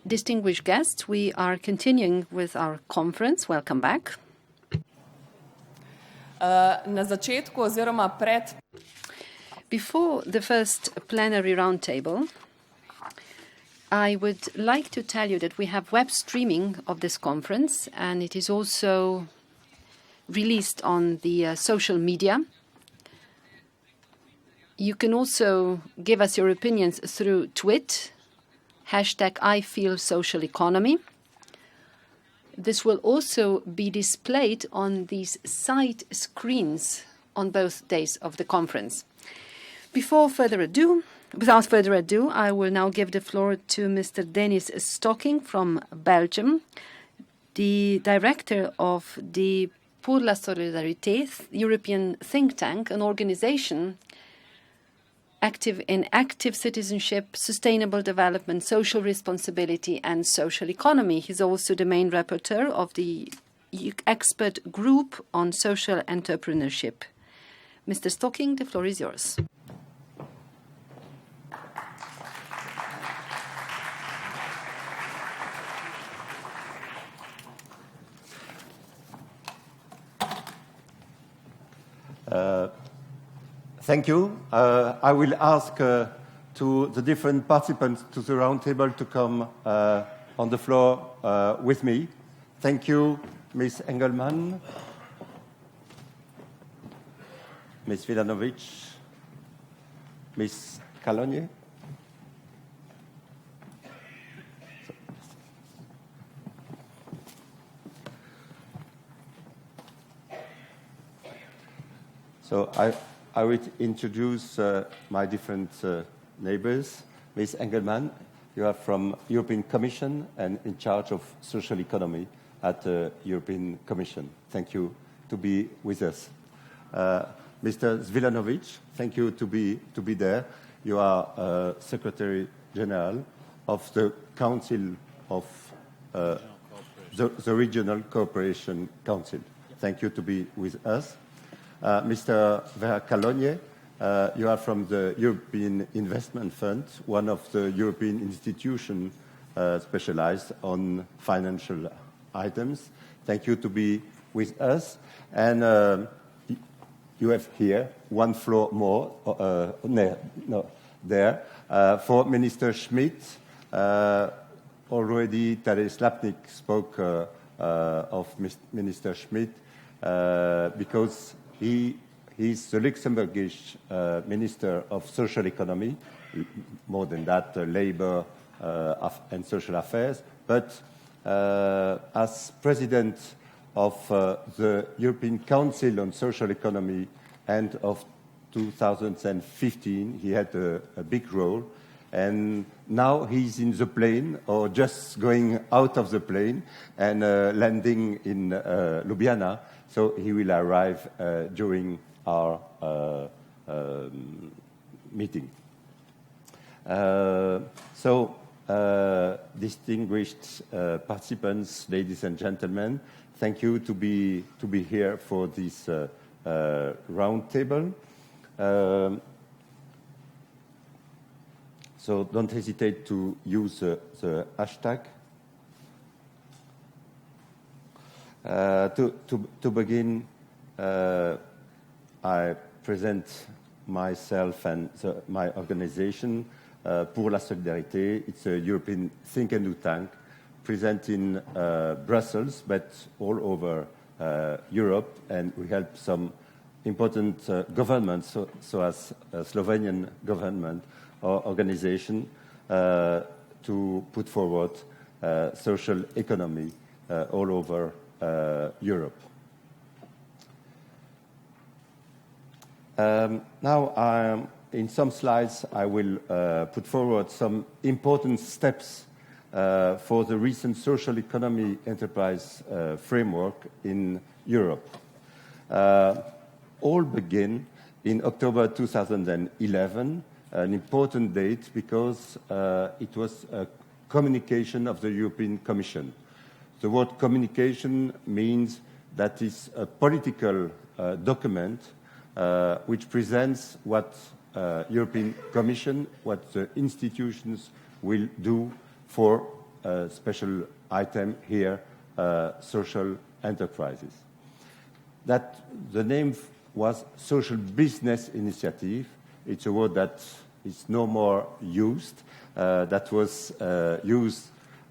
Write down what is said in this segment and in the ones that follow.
Distinguished guests, we are continuing with our conference. Welcome back. Before the first plenary roundtable, I would like to tell you that we have web streaming of this conference, and it is also released on the social media. You can also give us your opinions through Twit, #IFeelSocialEconomy. This will also be displayed on these side screens on both days of the conference. Without further ado, I will now give the floor to Mr. Denis Stokkink from Belgium, the director of the Pour la Solidarité European think tank, an organization active in active citizenship, sustainable development, social responsibility, and social economy. He's also the main rapporteur of the expert group on social entrepreneurship. Mr. Stokkink, the floor is yours. Thank you. I will ask to the different participants to the roundtable to come on the floor with me. Thank you, Ms. Engelmann, Ms. Svilanović, Ms. Calonje. So I will introduce my different neighbors. Ms. Engelmann, you are from European Commission and in charge of social economy at the European Commission. Thank you to be with us. Mr. Svilanović, thank you to be there. You are Secretary General of the Council of the Regional Cooperation Council. Thank you to be with us. Mr. Vera Calonje, you are from the European Investment Fund, one of the European institutions specialized on financial items. Thank you to be with us. And you have here one floor more there for Minister Schmit. Already Tadeusz Lapnik spoke of Minister Schmit because he is the Luxembourgish Minister of Social Economy, more than that, Labour and Social Affairs. But as President of the European Council on Social Economy end of 2015, he had a big role. And now he's in the plane, or just going out of the plane, and landing in Ljubljana. So he will arrive during our meeting. Distinguished participants, ladies and gentlemen, thank you to be here for this round table. So don't hesitate to use the hashtag. To begin, I present myself and my organization, Pour la Solidarité. It's a European think and do tank present in Brussels, but all over Europe, and we help some important governments, so as Slovenian government or organization, to put forward social economy all over Europe. Now, in some slides, I will put forward some important steps for the recent social economy enterprise framework in Europe. All begin in October 2011, an important date because it was a communication of the European Commission. The word communication means that it's a political document which presents what European Commission, what the institutions will do for a special item here, social enterprises. That the name was Social Business Initiative. It's a word that is no more used. That was used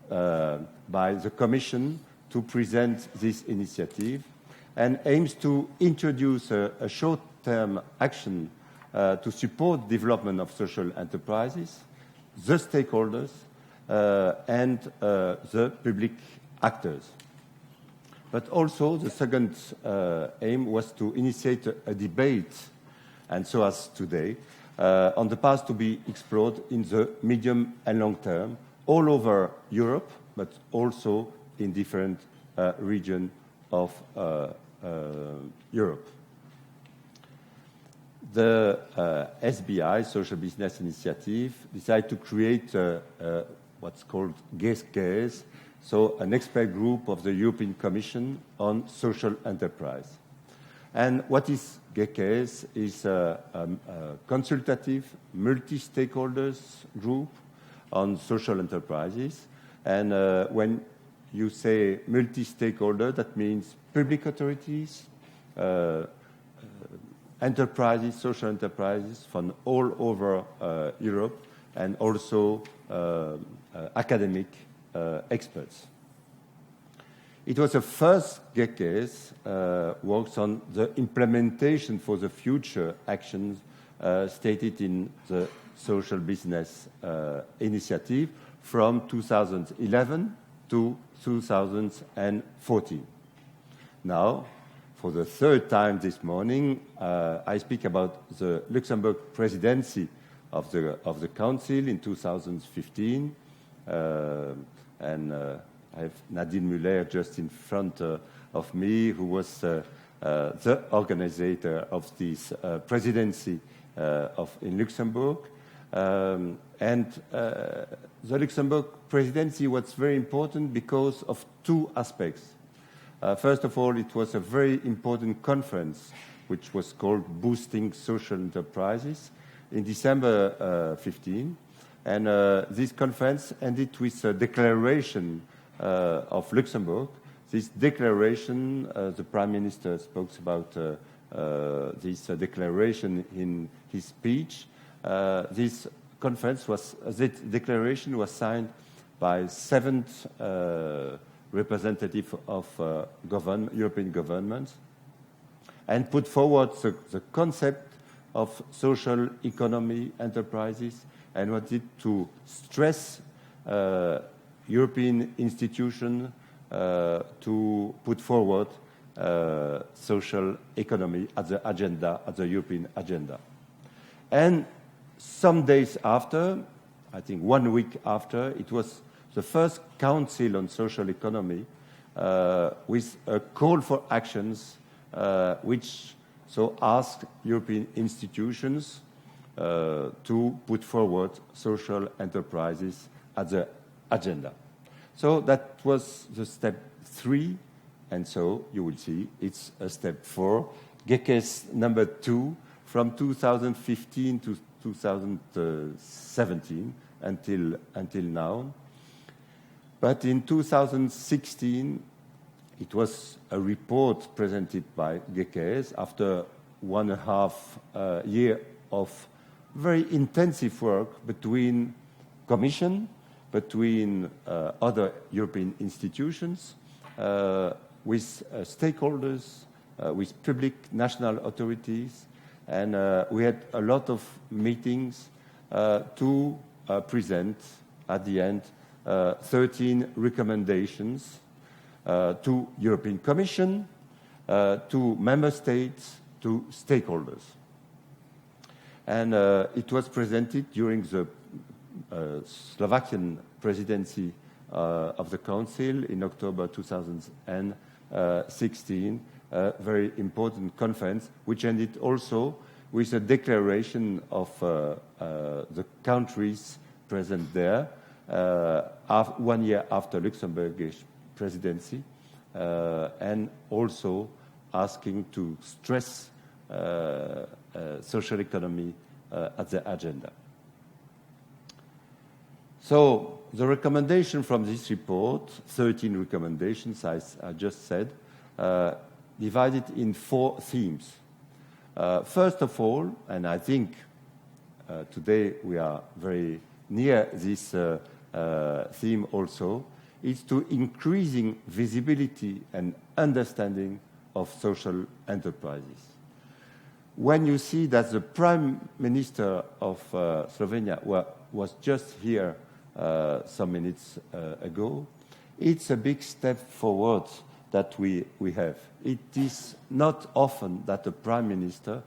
by the Commission to present this initiative and aims to introduce a short-term action to support development of social enterprises, the stakeholders, and the public actors. But also the second aim was to initiate a debate, and so as today, on the path to be explored in the medium and long term, all over Europe, but also in different regions of Europe. The SBI, Social Business Initiative, decided to create what's called GECES, so an expert group of the European Commission on social enterprise. And what is GECES is a consultative, multi-stakeholders group on social enterprises. And when you say multi-stakeholder, that means public authorities, enterprises, social enterprises from all over Europe, and also academic experts. It was the first GECES works on the implementation for the future actions stated in the Social Business Initiative from 2011 to 2014. Now, for the third time this morning, I speak about the Luxembourg presidency of the Council in 2015, and I have Nadine Muller just in front of me, who was the organizer of this presidency in Luxembourg. And the Luxembourg presidency was very important because of two aspects. First of all, it was a very important conference, which was called Boosting Social Enterprises, in December 15. And this conference ended with a declaration of Luxembourg. This declaration, the Prime Minister spoke about this declaration in his speech. This declaration was signed by 7 representatives of European governments and put forward the concept of social economy enterprises and wanted to stress European institutions to put forward social economy at the agenda, at the European agenda. And some days after, I think 1 week after, it was the first Council on Social Economy with a call for actions which asked European institutions to put forward social enterprises at the agenda. So that was the step 3, and so you will see it's a step 4. GECES number 2 from 2015 to 2017 until now. But in 2016, it was a report presented by GECES after 1.5 year of very intensive work between Commission, between other European institutions, with stakeholders, with public national authorities, and we had a lot of meetings to present at the end 13 recommendations to European Commission, to member states, to stakeholders. And it was presented during the Slovakian presidency of the Council in October 2016, a very important conference, which ended also with a declaration of the countries present there 1 year after Luxembourgish presidency, and also asking to stress social economy at the agenda. So the recommendation from this report, 13 recommendations, as I just said, divided in 4 themes. First of all, and I think today we are very near this theme also, is to increasing visibility and understanding of social enterprises. When you see that the Prime Minister of Slovenia was just here some minutes ago, it's a big step forward that we have. It is not often that the Prime Minister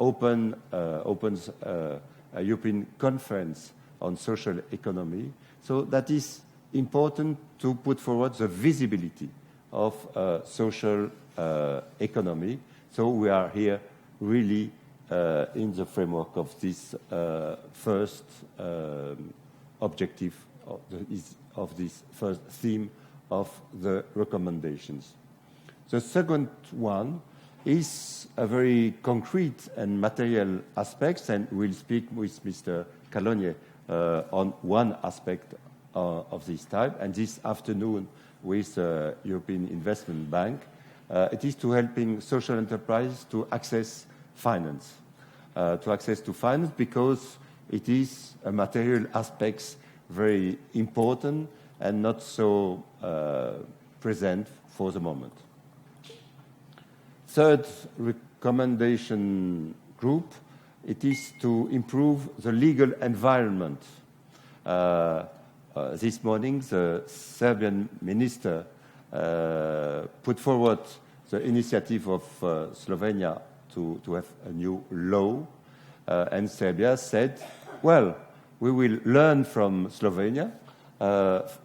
opens a European conference on social economy. So that is important to put forward the visibility of social economy. So we are here really in the framework of this first objective of this first theme of the recommendations. The second one is a very concrete and material aspects, and we'll speak with Mr. Calonje on one aspect of this type, and this afternoon with the European Investment Bank. It is to helping social enterprises to access finance, because it is a material aspects very important and not so present for the moment. Third recommendation group, it is to improve the legal environment. This morning, the Serbian minister put forward the initiative of Slovenia to have a new law, and Serbia said, well, we will learn from Slovenia.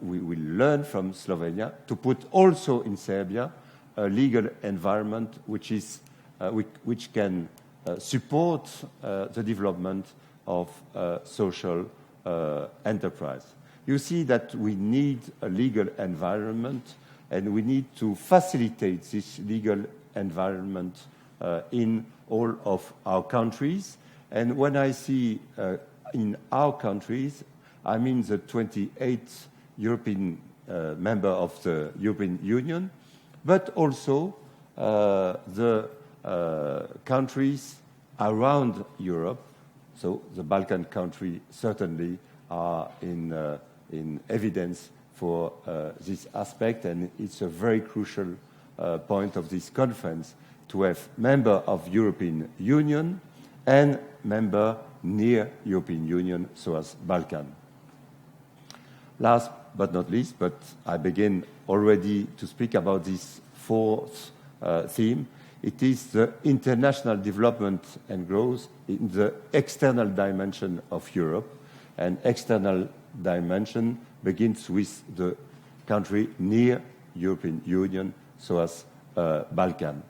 We will learn from Slovenia to put also in Serbia a legal environment which can support the development of social enterprise. You see that we need a legal environment, and we need to facilitate this legal environment in all of our countries. And when I see in our countries, I mean the 28 European member of the European Union, but also the countries around Europe. So the Balkan countries certainly are in evidence for this aspect, and it's a very crucial point of this conference to have member of European Union and member near European Union, so as Balkan. Last but not least, but I begin already to speak about this fourth theme. It is the international development and growth in the external dimension of Europe. And external dimension begins with the country near European Union, so as Balkan.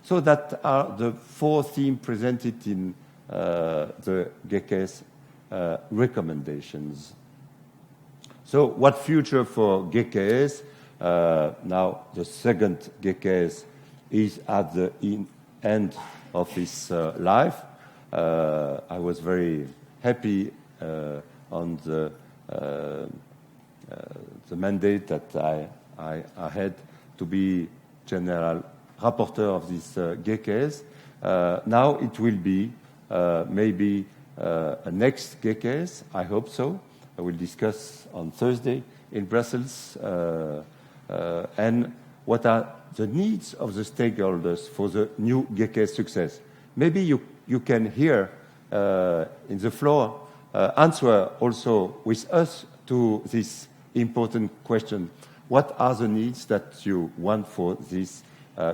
So that are the 4 themes presented in the GECES recommendations. So what future for GECES? Now the second GECES is at the end of his life. I was very happy on the mandate that I had to be general rapporteur of this GECES. Now it will be maybe a next GECES, I hope so. I will discuss on Thursday in Brussels and what are the needs of the stakeholders for the new GECES success. Maybe you can hear in the floor answer also with us to this important question. What are the needs that you want for this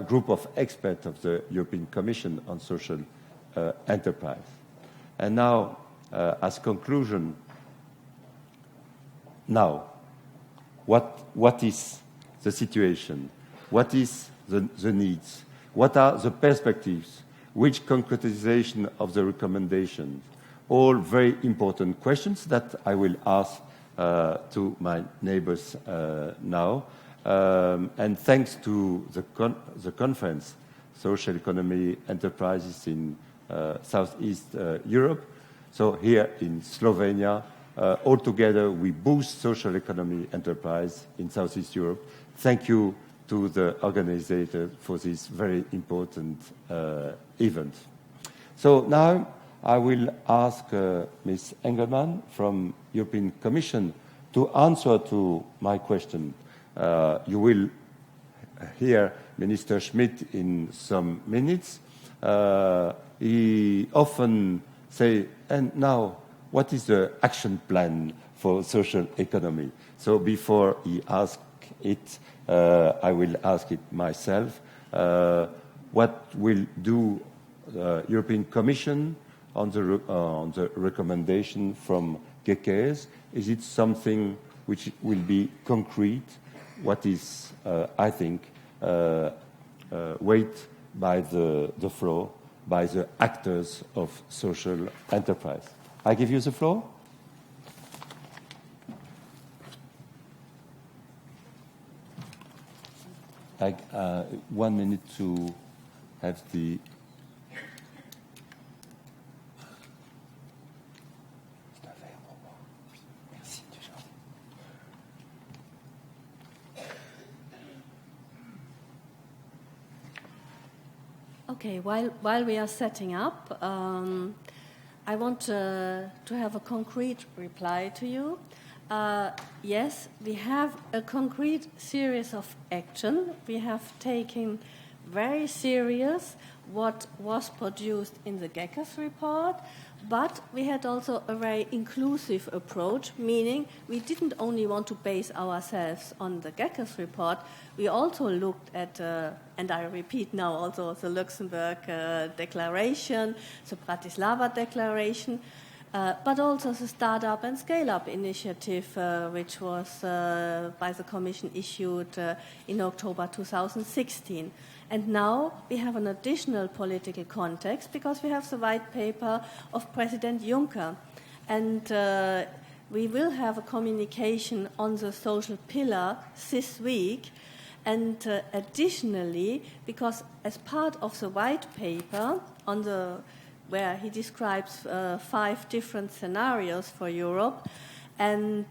group of experts of the European Commission on social enterprise? And now, as conclusion, now, what is the situation? What is the needs? What are the perspectives? Which concretization of the recommendations? All very important questions that I will ask to my neighbors now. And thanks to the conference, Social Economy Enterprises in Southeast Europe. So here in Slovenia, altogether we boost social economy enterprise in Southeast Europe. Thank you to the organizer for this very important event. So now I will ask Ms. Engelmann from European Commission to answer to my question. You will hear Minister Schmit in some minutes. He often say, and now, what is the action plan for social economy? So before he asks it, I will ask it myself. What will do the European Commission on the recommendation from GECES? Is it something which will be concrete? What is, I think, weight by the floor, by the actors of social enterprise? I give you the floor. Like 1 minute to have the. Okay, while we are setting up, I want to have a concrete reply to you. Yes, we have a concrete series of action. We have taken very serious what was produced in the GECES report, but we had also a very inclusive approach, meaning we didn't only want to base ourselves on the GECES report, we also looked at, and I repeat now also the Luxembourg Declaration, the Bratislava Declaration, but also the Startup and Scale-Up Initiative, which was by the Commission issued in October 2016. And now we have an additional political context because we have the white paper of President Juncker. And we will have a communication on the social pillar this week. And additionally, because as part of the white paper on where he describes 5 different scenarios for Europe, and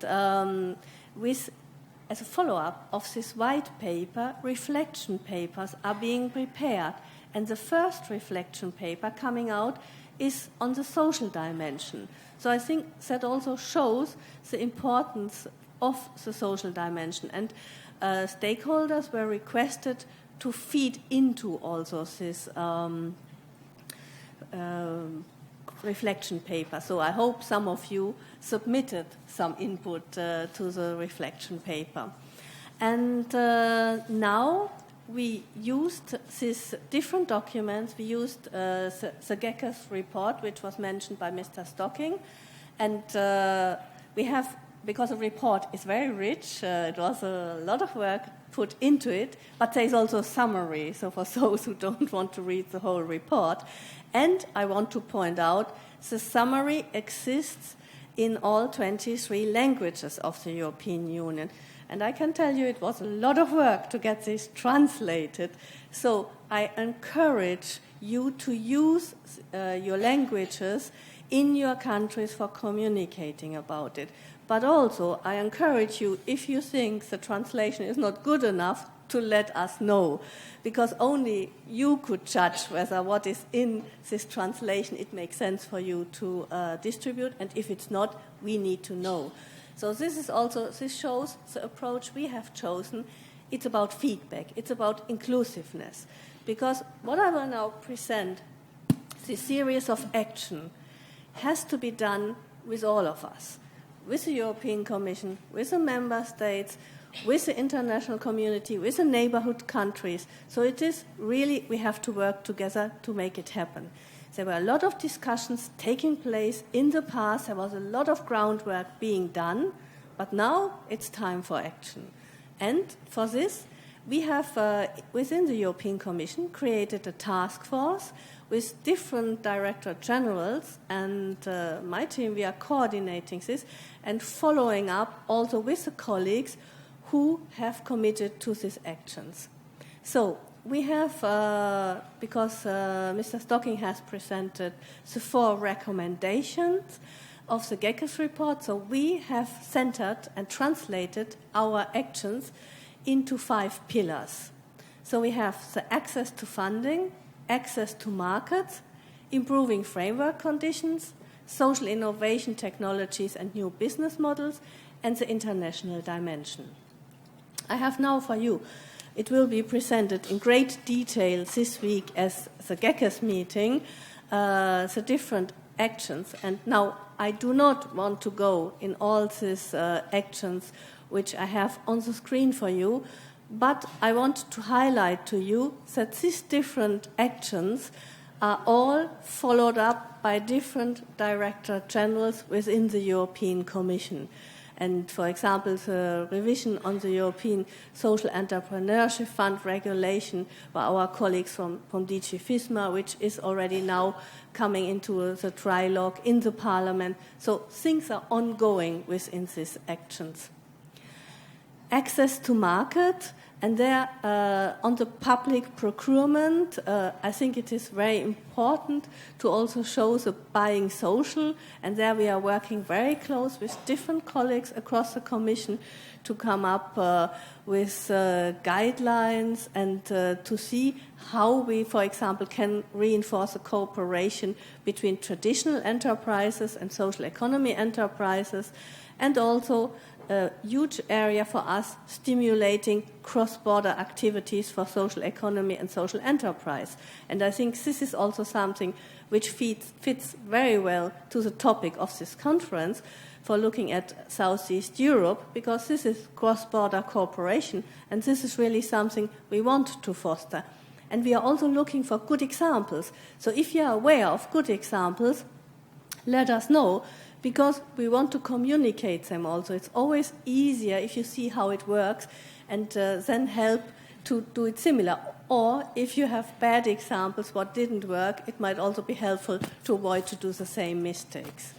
as a follow-up of this white paper, reflection papers are being prepared. And the first reflection paper coming out is on the social dimension. So I think that also shows the importance of the social dimension. And stakeholders were requested to feed into also this reflection paper. So I hope some of you submitted some input to the reflection paper. And now we used these different documents. We used the GECES report, which was mentioned by Mr. Stokkink. And we have, because the report is very rich, it was a lot of work put into it, but there is also a summary, so for those who don't want to read the whole report. And I want to point out the summary exists in all 23 languages of the European Union. And I can tell you it was a lot of work to get this translated. So I encourage you to use your languages in your countries for communicating about it. But also, I encourage you, if you think the translation is not good enough, to let us know, because only you could judge whether what is in this translation, it makes sense for you to distribute, and if it's not, we need to know. So this shows the approach we have chosen. It's about feedback, it's about inclusiveness, because what I will now present, this series of action, has to be done with all of us, with the European Commission, with the member states, with the international community, with the neighborhood countries. So it is really, we have to work together to make it happen. There were a lot of discussions taking place in the past. There was a lot of groundwork being done, but now it's time for action. And for this, we have, within the European Commission, created a task force with different director generals, and my team, we are coordinating this and following up also with the colleagues who have committed to these actions. So we have, because Mr. Stokkink has presented the 4 recommendations of the GECES report, so we have centered and translated our actions into 5 pillars. So we have the access to funding, access to markets, improving framework conditions, social innovation technologies and new business models, and the international dimension. I have now for you, it will be presented in great detail this week as the GECES meeting, the different actions. And now I do not want to go in all these actions which I have on the screen for you, but I want to highlight to you that these different actions are all followed up by different director generals within the European Commission. And for example, the revision on the European Social Entrepreneurship Fund regulation by our colleagues from DG FISMA, which is already now coming into the trilogue in the Parliament. So things are ongoing within these actions. Access to market, and there on the public procurement, I think it is very important to also show the buying social, and there we are working very close with different colleagues across the Commission to come up with guidelines and to see how we, for example, can reinforce the cooperation between traditional enterprises and social economy enterprises, and also a huge area for us, stimulating cross-border activities for social economy and social enterprise. And I think this is also something which fits very well to the topic of this conference for looking at Southeast Europe, because this is cross-border cooperation, and this is really something we want to foster. And we are also looking for good examples. So if you are aware of good examples, let us know, because we want to communicate them also. It's always easier if you see how it works and then help to do it similar. Or if you have bad examples, what didn't work, it might also be helpful to avoid to do the same mistakes.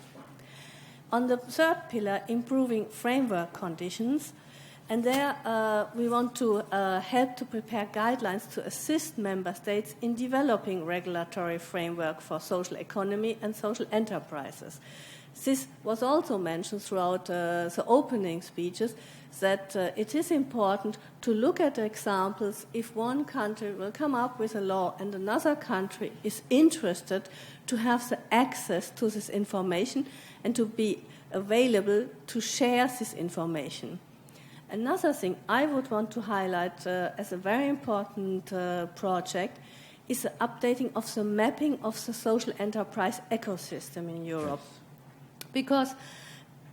On the 3rd pillar, improving framework conditions, and there we want to help to prepare guidelines to assist member states in developing regulatory framework for social economy and social enterprises. This was also mentioned throughout the opening speeches, that it is important to look at examples if one country will come up with a law and another country is interested to have the access to this information and to be available to share this information. Another thing I would want to highlight as a very important project is the updating of the mapping of the social enterprise ecosystem in Europe. Because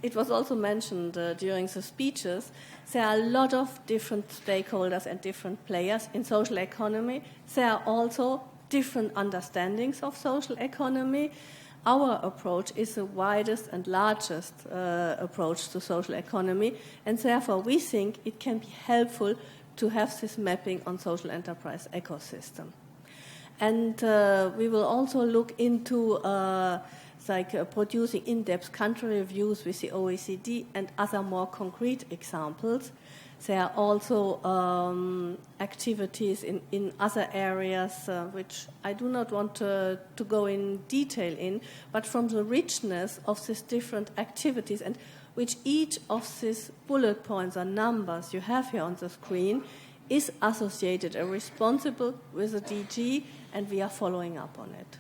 it was also mentioned during the speeches, there are a lot of different stakeholders and different players in social economy. There are also different understandings of social economy. Our approach is the widest and largest approach to social economy, and therefore we think it can be helpful to have this mapping on social enterprise ecosystem. And we will also look into producing in-depth country reviews with the OECD and other more concrete examples. There are also activities in other areas which I do not want to go in detail in, but from the richness of these different activities, and which each of these bullet points or numbers you have here on the screen is associated or responsible with the DG, and we are following up on it.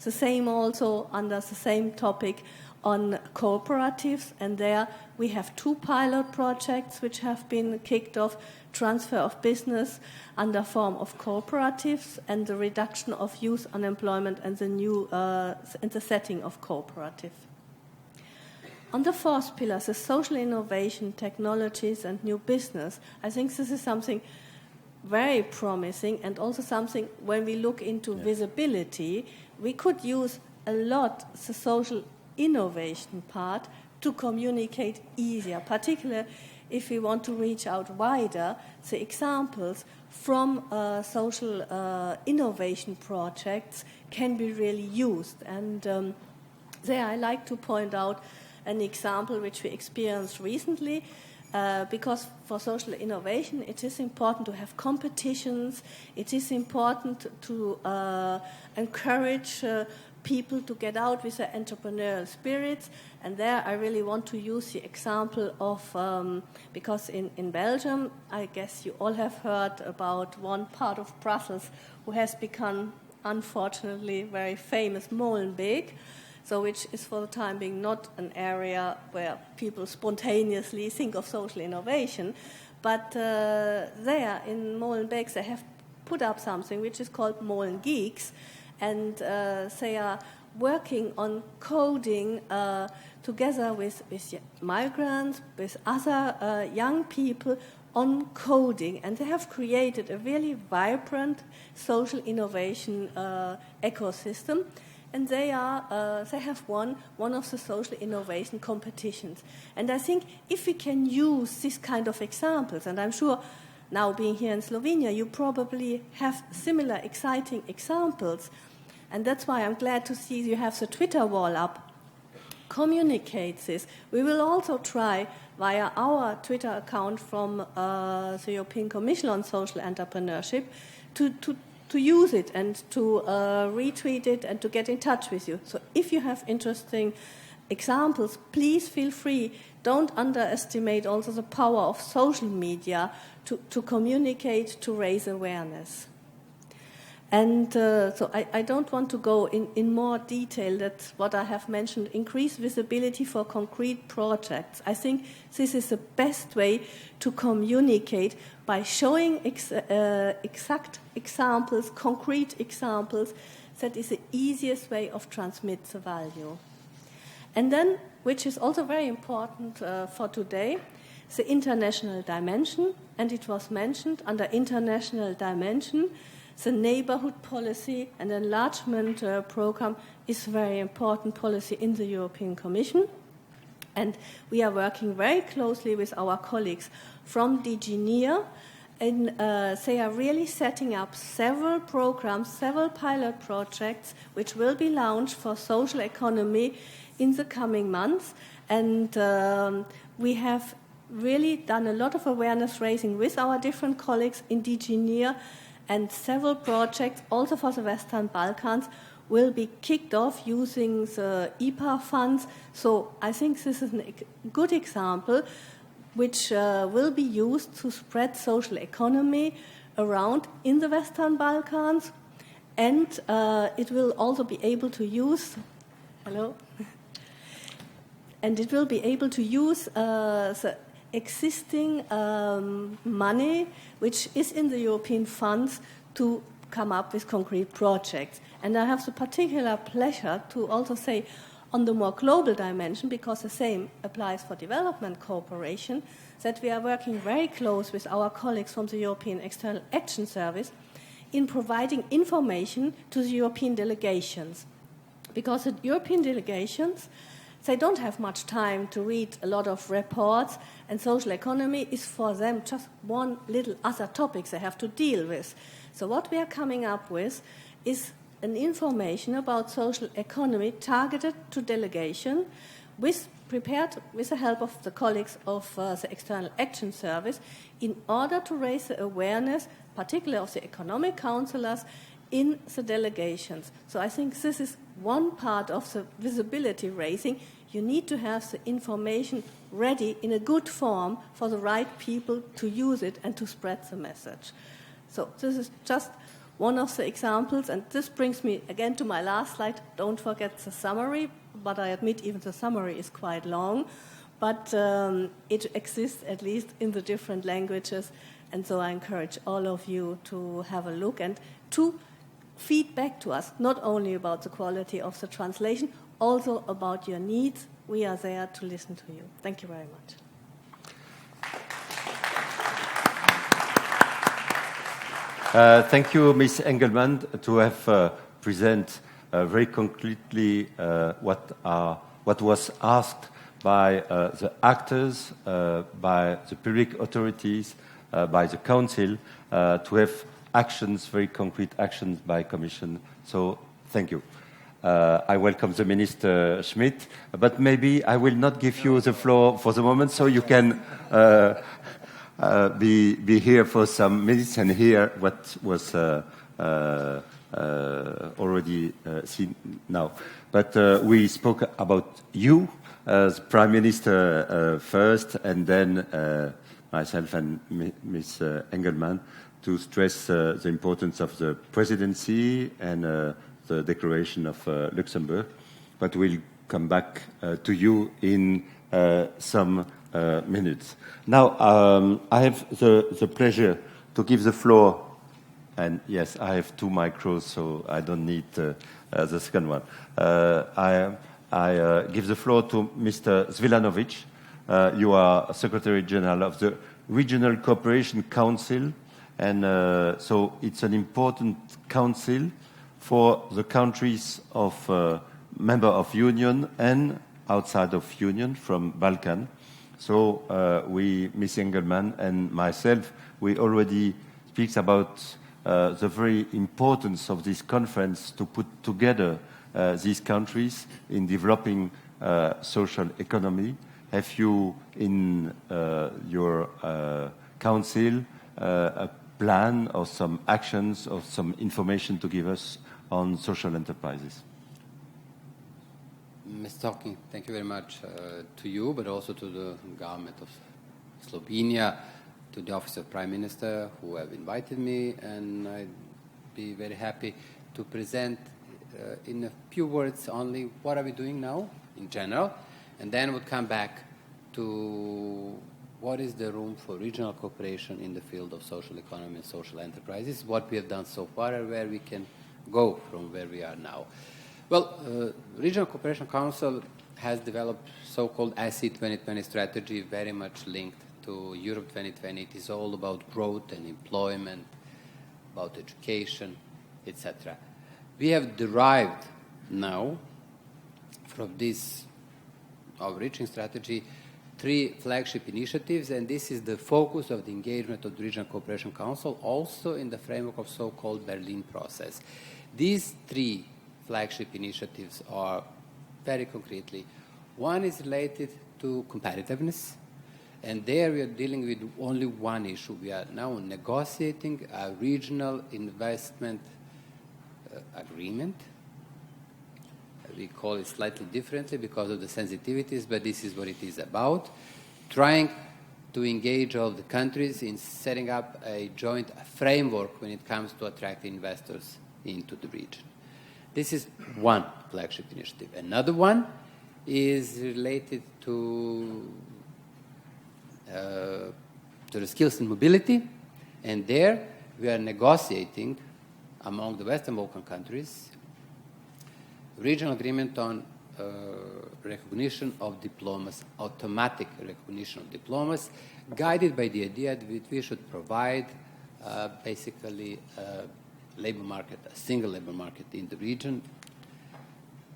The same also under the same topic on cooperatives, and there we have 2 pilot projects which have been kicked off: transfer of business under form of cooperatives and the reduction of youth unemployment and the setting of cooperative. On the 4th pillar, the social innovation, technologies and new business, I think this is something very promising, and also something when we look into visibility, we could use a lot the social innovation part to communicate easier, particularly if we want to reach out wider. The examples from social innovation projects can be really used. And there I like to point out an example which we experienced recently. because for social innovation it is important to have competitions, it is important to encourage people to get out with their entrepreneurial spirits. And there I really want to use the example of, because in Belgium, I guess you all have heard about one part of Brussels who has become, unfortunately, very famous, Molenbeek, so which is for the time being not an area where people spontaneously think of social innovation, but there in Molenbeek they have put up something which is called Molen Geeks, and they are working on coding together with migrants, with other young people on coding, and they have created a really vibrant social innovation ecosystem, and they have won one of the social innovation competitions. And I think if we can use this kind of examples, and I'm sure now being here in Slovenia, you probably have similar exciting examples, and that's why I'm glad to see you have the Twitter wall up. Communicate this. We will also try via our Twitter account from the European Commission on Social Entrepreneurship to use it and to retweet it and to get in touch with you. So if you have interesting examples, please feel free. Don't underestimate also the power of social media to communicate, to raise awareness. And so I don't want to go in more detail. That's what I have mentioned, increase visibility for concrete projects. I think this is the best way to communicate by showing exact examples, concrete examples. That is the easiest way of transmit the value. And then, which is also very important for today, the international dimension. And it was mentioned under international dimension, the neighborhood policy and enlargement program is a very important policy in the European Commission. And we are working very closely with our colleagues from DG NEAR, and they are really setting up several programs, several pilot projects, which will be launched for social economy in the coming months. And we have really done a lot of awareness raising with our different colleagues in DG NEAR, and several projects, also for the Western Balkans, will be kicked off using the IPA funds. So I think this is a good example which will be used to spread social economy around in the Western Balkans. And it will also be able to use, and it will be able to use the existing money which is in the European funds to come up with concrete projects. And I have the particular pleasure to also say on the more global dimension, because the same applies for development cooperation, that we are working very close with our colleagues from the European External Action Service in providing information to the European delegations. Because the European delegations, they don't have much time to read a lot of reports, and social economy is for them just one little other topic they have to deal with. So what we are coming up with is an information about social economy targeted to delegation, prepared with the help of the colleagues of the External Action Service, in order to raise the awareness, particularly of the economic councillors, in the delegations. So I think this is one part of the visibility raising. You need to have the information ready in a good form for the right people to use it and to spread the message. So this is just one of the examples, and this brings me again to my last slide. Don't forget the summary, but I admit even the summary is quite long, but it exists at least in the different languages, and so I encourage all of you to have a look and to feedback to us, not only about the quality of the translation, also about your needs. We are there to listen to you. Thank you very much. Thank you, Ms. Engelmann, to have presented very concretely what was asked by the actors, by the public authorities, by the Council, to have actions, very concrete actions by Commission. So thank you. I welcome the Minister Schmit, but maybe I will not give you the floor for the moment, so you can be here for some minutes and hear what was already seen now. But we spoke about you as Prime Minister first, and then myself and Ms. Engelmann to stress the importance of the presidency and the declaration of Luxembourg. But we'll come back to you in some minutes. Now, I have the pleasure to give the floor, and yes, I have 2 micros, so I don't need the second one. I give the floor to Mr. Svilanović. You are Secretary General of the Regional Cooperation Council, and so it's an important council for the countries of member of Union and outside of Union from Balkan. So Ms. Engelmann and myself, we already speak about the very importance of this conference to put together these countries in developing social economy. Have you in your council a plan or some actions or some information to give us on social enterprises? Ms. Stokkink, thank you very much to you, but also to the government of Slovenia, to the Office of Prime Minister who have invited me, and I'd be very happy to present in a few words only what are we doing now in general, and then we'll come back to what is the room for regional cooperation in the field of social economy and social enterprises, what we have done so far and where we can go from where we are now. Well, Regional Cooperation Council has developed so-called SEE 2020 strategy, very much linked to Europe 2020. It is all about growth and employment, about education, etc. We have derived now from this overreaching strategy 3 flagship initiatives, and this is the focus of the engagement of the Regional Cooperation Council, also in the framework of so-called Berlin process. These 3 flagship initiatives are very concretely. One is related to competitiveness, and there we are dealing with only one issue. We are now negotiating a regional investment agreement. We call it slightly differently because of the sensitivities, but this is what it is about. Trying to engage all the countries in setting up a joint framework when it comes to attracting investors into the region. This is one flagship initiative. Another one is related to the skills and mobility, and there we are negotiating among the Western Balkan countries regional agreement on recognition of diplomas, automatic recognition of diplomas, guided by the idea that we should provide basically labor market, a single labor market in the region.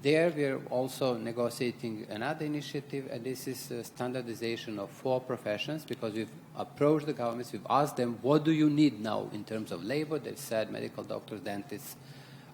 There we are also negotiating another initiative, and this is standardization of 4 professions, because we've approached the governments, we've asked them, what do you need now in terms of labor? They've said medical doctors, dentists,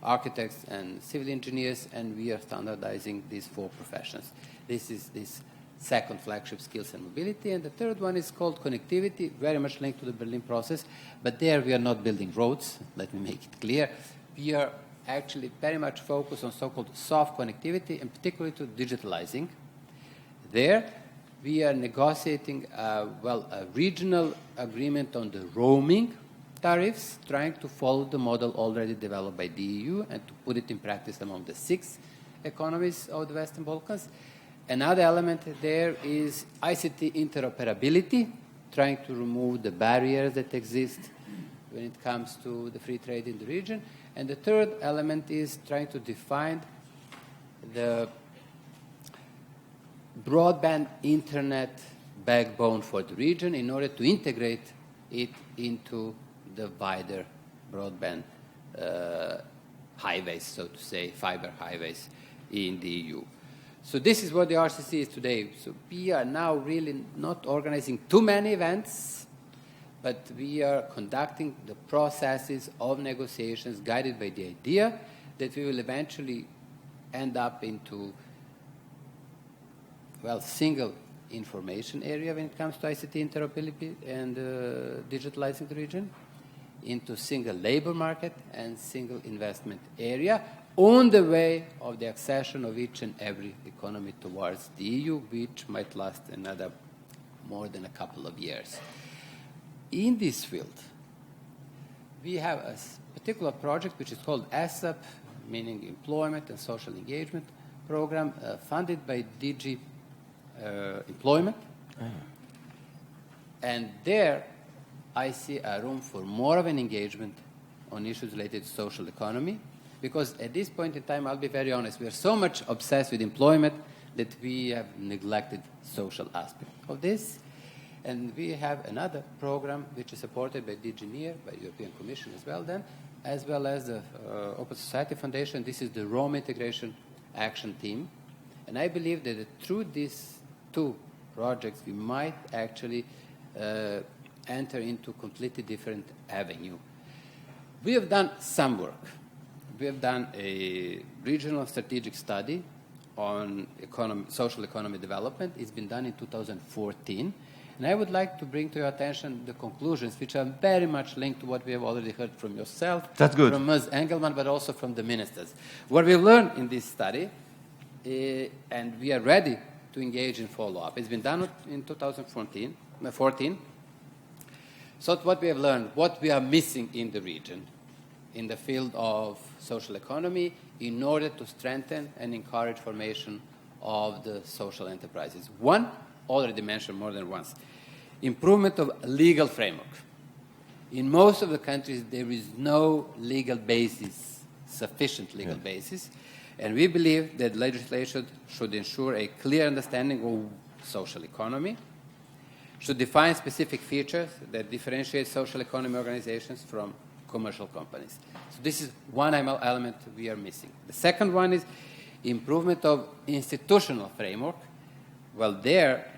architects, and civil engineers, and we are standardizing these 4 professions. This is this second flagship, skills and mobility, and the third one is called connectivity, very much linked to the Berlin process, but there we are not building roads, let me make it clear. We are actually very much focused on so-called soft connectivity, and particularly to digitalizing. There we are negotiating a regional agreement on the roaming tariffs, trying to follow the model already developed by the EU and to put it in practice among the 6 economies of the Western Balkans. Another element there is ICT interoperability, trying to remove the barriers that exist when it comes to the free trade in the region. And the third element is trying to define the broadband internet backbone for the region in order to integrate it into the wider broadband highways, so to say, fiber highways in the EU. So this is what the RCC is today. So we are now really not organizing too many events, but we are conducting the processes of negotiations guided by the idea that we will eventually end up into, well, single information area when it comes to ICT interoperability and digitalizing the region, into single labor market and single investment area on the way of the accession of each and every economy towards the EU, which might last another more than a couple of years. In this field, we have a particular project which is called ESEP, meaning Employment and Social Engagement Program, funded by DG Employment. And there, I see a room for more of an engagement on issues related to social economy, because at this point in time, I'll be very honest, we are so much obsessed with employment that we have neglected social aspect of this. And we have another program which is supported by DG NEAR, by European Commission as well then, as well as the Open Society Foundation. This is the Rome Integration Action Team. And I believe that through these two projects, we might actually enter into completely different avenue. We have done some work. We have done a regional strategic study on social economy development. It's been done in 2014. And I would like to bring to your attention the conclusions, which are very much linked to what we have already heard from yourself, That's good. from Ms. Engelmann, but also from the ministers. What we've learned in this study, and we are ready to engage in follow-up. It's been done in 2014. So what we have learned, what we are missing in the region, in the field of social economy, in order to strengthen and encourage formation of the social enterprises. One, already mentioned more than once, improvement of legal framework. In most of the countries, there is no legal basis, sufficient legal basis, and we believe that legislation should ensure a clear understanding of social economy, should define specific features that differentiate social economy organizations from commercial companies. So this is one element we are missing. The second one is improvement of institutional framework. Well, there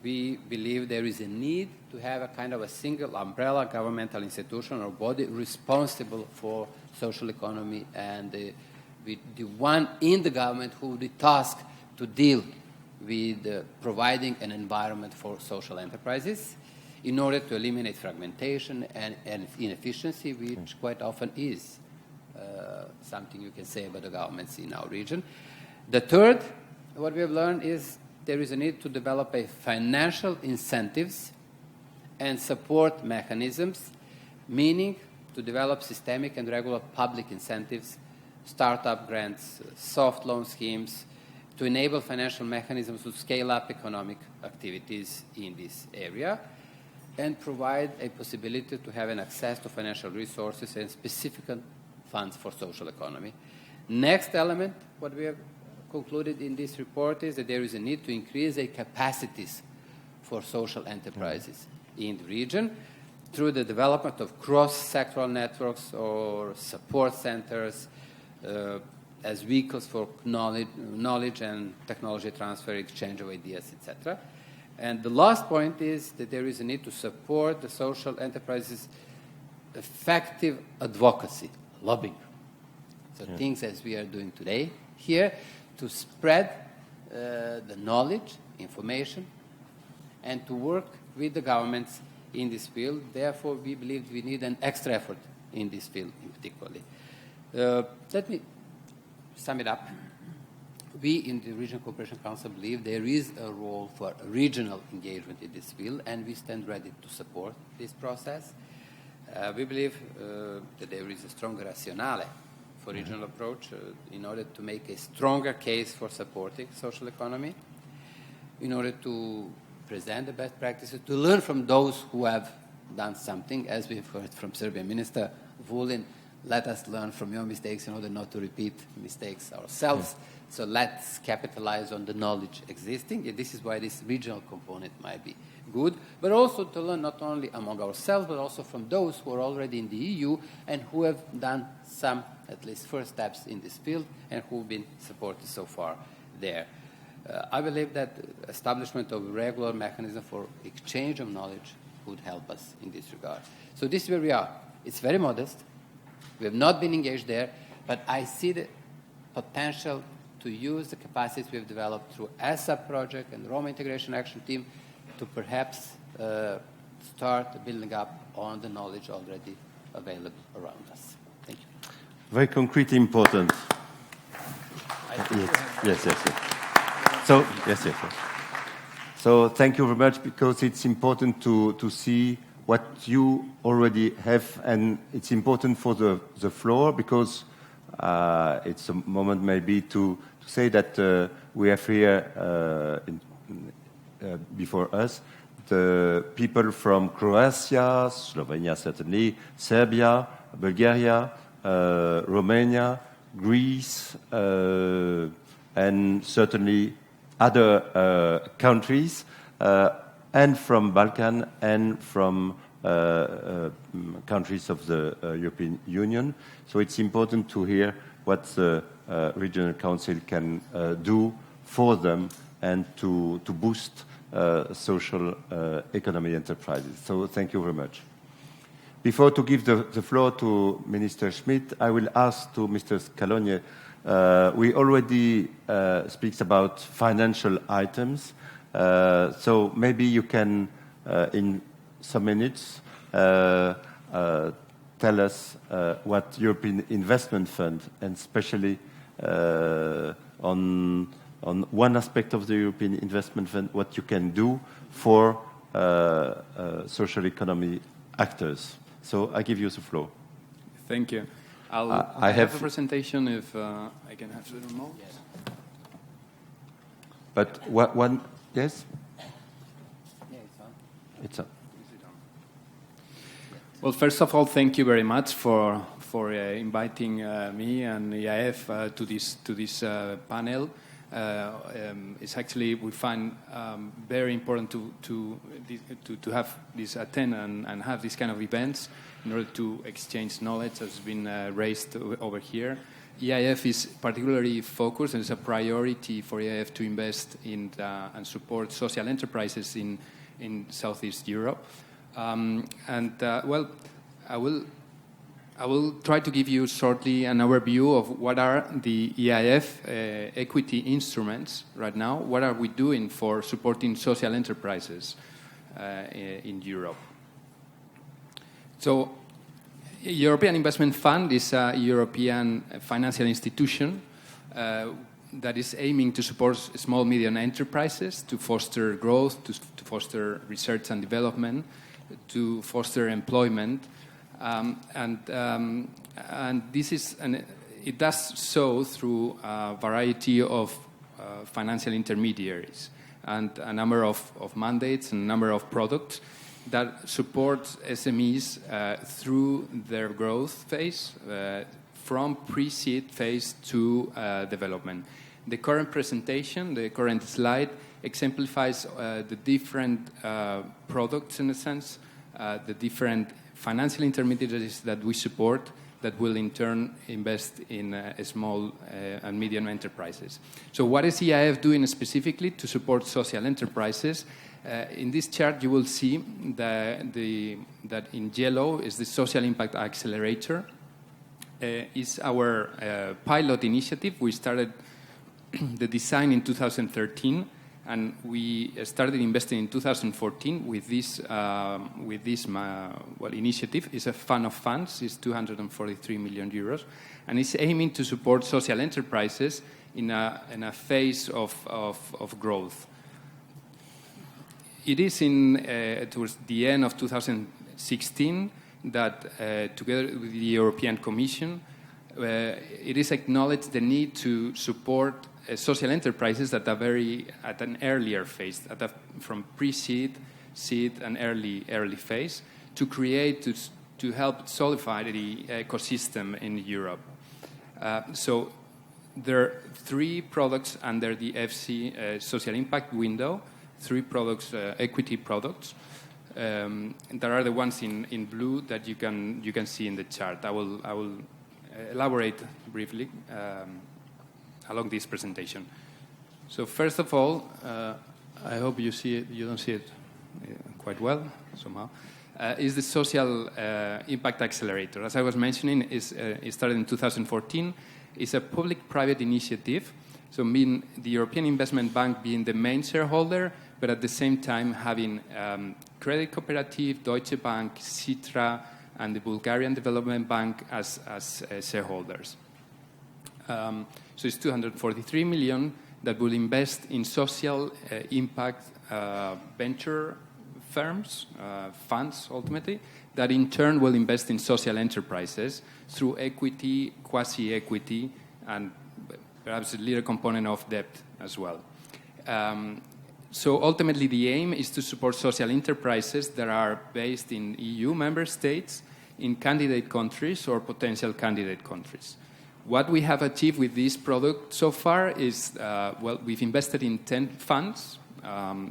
we believe there is a need to have a kind of a single umbrella governmental institution or body responsible for social economy, and the one in the government who will be tasked to deal with providing an environment for social enterprises in order to eliminate fragmentation and inefficiency, which quite often is something you can say about the governments in our region. The third, what we have learned is there is a need to develop a financial incentives and support mechanisms, meaning to develop systemic and regular public incentives, startup grants, soft loan schemes, to enable financial mechanisms to scale up economic activities in this area, and provide a possibility to have an access to financial resources and specific funds for social economy. Next element, what we have concluded in this report is that there is a need to increase the capacities for social enterprises in the region through the development of cross-sectoral networks or support centers as vehicles for knowledge and technology transfer, exchange of ideas, etc. And the last point is that there is a need to support the social enterprises' effective advocacy, lobbying. So things as we are doing today here to spread the knowledge, information, and to work with the governments in this field. Therefore, we believe we need an extra effort in this field in particular. Let me sum it up. We in the Regional Cooperation Council believe there is a role for regional engagement in this field, and we stand ready to support this process. We believe that there is a stronger rationale for regional approach in order to make a stronger case for supporting social economy, in order to present the best practices, to learn from those who have done something, as we've heard from Serbian Minister Vulin. Let us learn from your mistakes in order not to repeat mistakes ourselves. So let's capitalize on the knowledge existing. And this is why this regional component might be good, but also to learn not only among ourselves, but also from those who are already in the EU and who have done some, at least first steps in this field, and who have been supported so far there. I believe that establishment of regular mechanism for exchange of knowledge would help us in this regard. So this is where we are. It's very modest. We have not been engaged there, but I see the potential to use the capacities we have developed through ESA project and Roma Integration Action Team to perhaps start building up on the knowledge already available around us. Thank you. Very concrete, important. Yes. So, yes. So thank you very much, because it's important to see what you already have, and it's important for the floor, because it's a moment maybe to say that we have here before us the people from Croatia, Slovenia certainly, Serbia, Bulgaria, Romania, Greece, and certainly other countries, and from Balkan and from countries of the European Union. So it's important to hear what the Regional Council can do for them and to boost social economy enterprises. So thank you very much. Before to give the floor to Minister Schmit, I will ask to Mr. Calonje. We already speak about financial items, so maybe you can, in some minutes, tell us what European Investment Fund, and especially on one aspect of the European Investment Fund, what you can do for social economy actors. So I give you the floor. Thank you. I have a presentation if I can have the remote. Yes. But one, yes? Yeah, it's on. It's on. Well, first of all, thank you very much for inviting me and EIF to this panel. It's actually, we find very important to have this attend and have these kind of events in order to exchange knowledge, as has been raised over here. EIF is particularly focused, and it's a priority for EIF to invest in and support social enterprises in Southeast Europe. Well, I will try to give you shortly an overview of what are the EIF equity instruments right now. What are we doing for supporting social enterprises in Europe? So, European Investment Fund is a European financial institution that is aiming to support small, medium enterprises, to foster growth, to foster research and development, to foster employment, and this is it does so through a variety of financial intermediaries and a number of mandates and a number of products that support SMEs through their growth phase, from pre-seed phase to development. The current presentation, the current slide, exemplifies the different products, in a sense, the different financial intermediaries that we support that will in turn invest in small and medium enterprises. So what is EIF doing specifically to support social enterprises? In this chart you will see that in yellow is the Social Impact Accelerator. Is our pilot initiative. We started the design in 2013, and we started investing in 2014 with this initiative. It's a fund of funds. It's 243 million euros, and it's aiming to support social enterprises in a phase of growth. It is towards the end of 2016 that, together with the European Commission, it is acknowledged the need to support social enterprises that are at an earlier phase, from pre-seed, seed, and early phase, to help solidify the ecosystem in Europe. So there are 3 products under the EFSI social impact window, 3 products, equity products. There are the ones in blue that you can see in the chart. I will elaborate briefly along this presentation. So first of all, I hope you see it. You don't see it quite well somehow. Is the Social Impact Accelerator. As I was mentioning, it started in 2014. It's a public-private initiative So mean the European Investment Bank being the main shareholder, but at the same time having Credit Cooperative, Deutsche Bank, Citra, and the Bulgarian Development Bank as shareholders. So it's 243 million that will invest in social impact venture firms, funds ultimately, that in turn will invest in social enterprises through equity, quasi-equity, and perhaps a little component of debt as well. So ultimately the aim is to support social enterprises that are based in EU member states, in candidate countries or potential candidate countries. What we have achieved with this product so far is, well, we've invested in 10 funds.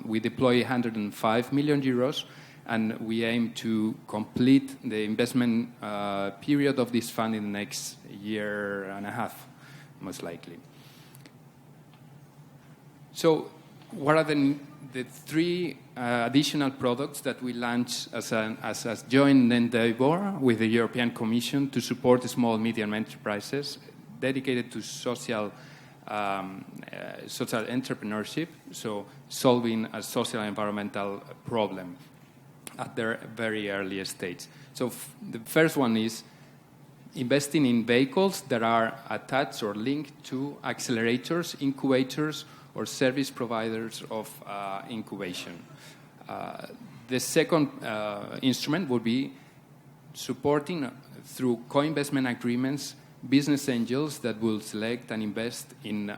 We deploy 105 million euros, and we aim to complete the investment period of this fund in the next year and a half, most likely. So what are the three additional products that we launched as a joint endeavor with the European Commission to support small and medium enterprises dedicated to social entrepreneurship, so solving a social and environmental problem at their very early stage. So the first one is investing in vehicles that are attached or linked to accelerators, incubators, or service providers of incubation. The second instrument would be supporting through co-investment agreements business angels that will select and invest in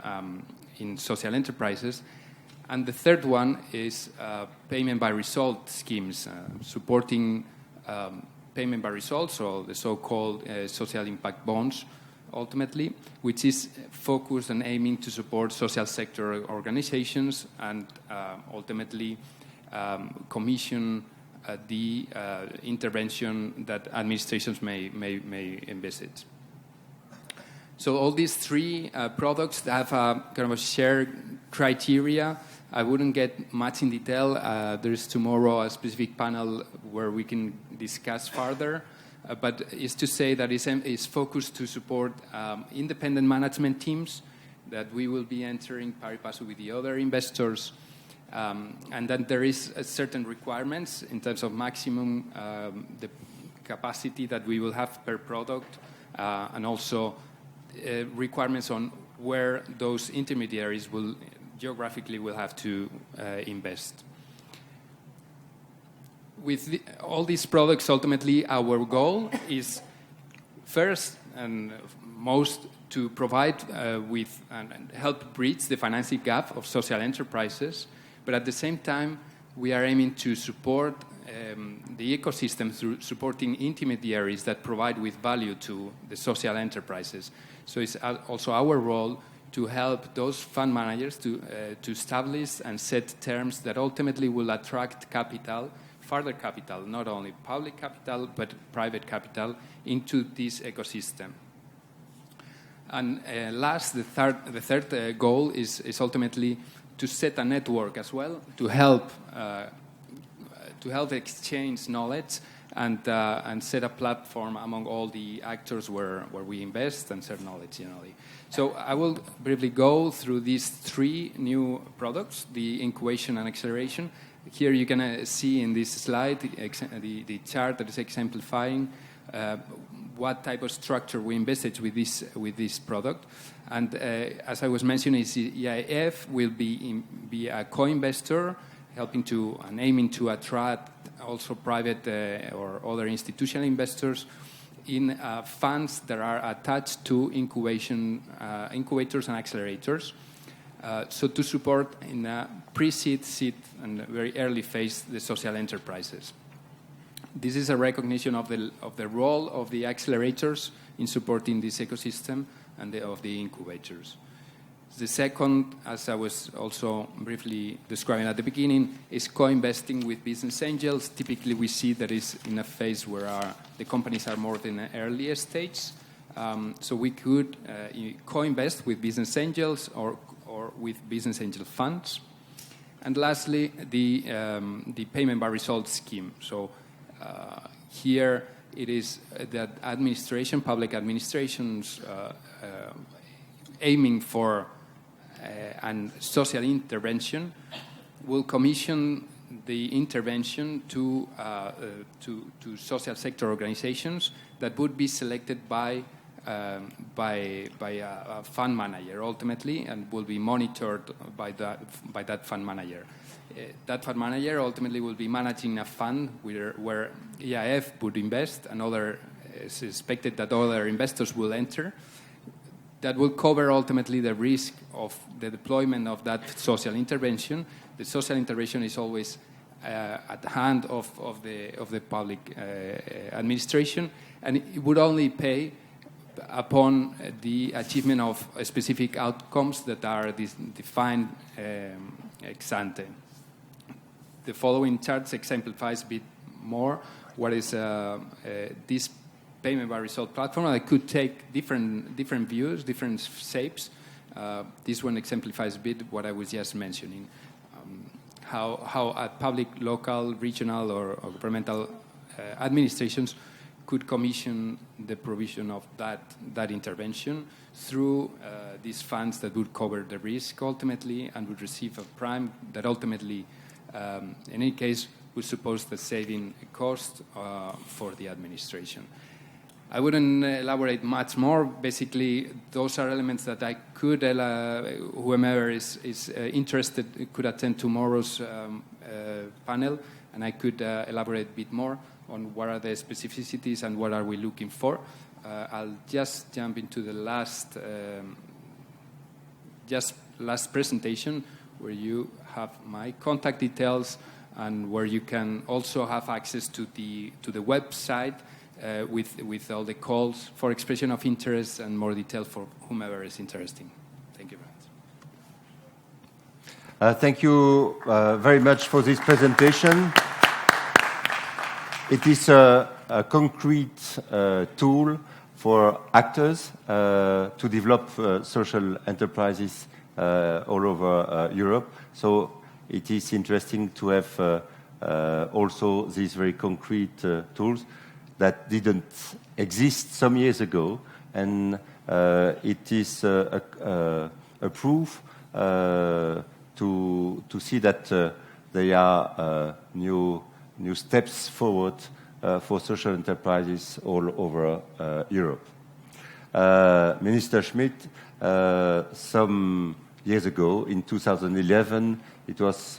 social enterprises. And the third one is payment by result schemes, supporting payment by results, or the so-called social impact bonds, ultimately, which is focused on aiming to support social sector organizations and ultimately commission the intervention that administrations may envisage. So all these three products have a kind of a shared criteria. I wouldn't get much in detail. There is tomorrow a specific panel where we can discuss further. But it's to say that it's focused to support independent management teams that we will be entering pari passu with the other investors. And then there is certain requirements in terms of maximum the capacity that we will have per product, and also requirements on where those intermediaries will geographically will have to invest. With all these products, ultimately, our goal is first and most to provide with and help bridge the financing gap of social enterprises, but at the same time, we are aiming to support the ecosystem through supporting intermediaries that provide with value to the social enterprises. So it's also our role to help those fund managers to establish and set terms that ultimately will attract capital, further capital, not only public capital, but private capital, into this ecosystem. And last, the third goal is ultimately to set a network as well, to help exchange knowledge and set a platform among all the actors where we invest and share knowledge generally. So I will briefly go through these three new products, the incubation and acceleration. Here you can see in this slide the chart that is exemplifying what type of structure we envisage with this product. And as I was mentioning, EIF will be a co-investor, helping to and aiming to attract also private or other institutional investors in funds that are attached to incubators and accelerators. So to support in a pre-seed, seed, and very early phase the social enterprises. This is a recognition of the role of the accelerators in supporting this ecosystem and of the incubators. The second, as I was also briefly describing at the beginning, is co-investing with business angels. Typically, we see that is in a phase where the companies are more in an earlier stage. So we could co-invest with business angels or with business angel funds. And lastly, the payment by results scheme. So here it is that public administrations aiming for and social intervention will commission the intervention to social sector organizations that would be selected by a fund manager ultimately, and will be monitored by that fund manager. That fund manager ultimately will be managing a fund where EIF would invest, and it's expected that other investors will enter. That will cover ultimately the risk of the deployment of that social intervention. The social intervention is always at the hand of the public administration, and it would only pay upon the achievement of specific outcomes that are defined ex ante. The following charts exemplifies a bit more what is this payment by result platform. I could take different views, different shapes. This one exemplifies a bit what I was just mentioning. How public, local, regional, or governmental administrations could commission the provision of that intervention through these funds that would cover the risk ultimately, and would receive a prime that ultimately, in any case, would suppose the saving cost for the administration. I wouldn't elaborate much more. Basically, those are elements that I could, whomever is interested could attend tomorrow's panel, and I could elaborate a bit more on what are the specificities and what are we looking for. I'll just jump into the last presentation, where you have my contact details, and where you can also have access to the website with all the calls for expression of interest and more detail for whomever is interested. Thank you very much. Thank you very much for this presentation. It is a concrete tool for actors to develop social enterprises all over Europe. So it is interesting to have also these very concrete tools that didn't exist some years ago, and it is a proof to see that there are new steps forward for social enterprises all over Europe. Minister Schmit, some years ago, in 2011, it was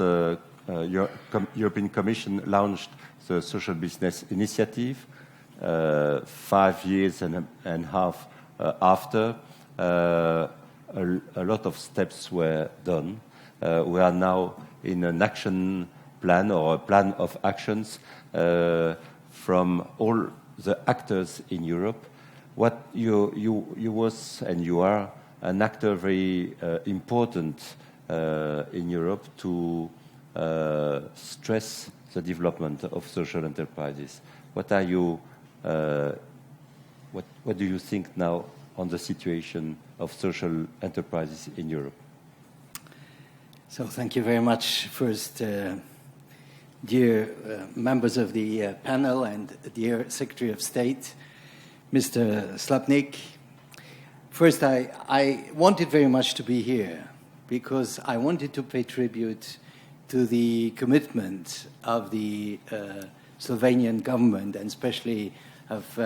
European Commission launched the Social Business Initiative. 5 years and a half after, a lot of steps were done. We are now in an action plan, or a plan of actions from all the actors in Europe. What you was and you are an actor very important in Europe to stress the development of social enterprises. What are you? What do you think now on the situation of social enterprises in Europe? So thank you very much. First, dear members of the panel and dear Secretary of State, Mr. Stokkink. First, I wanted very much to be here because I wanted to pay tribute to the commitment of the Slovenian government, and especially of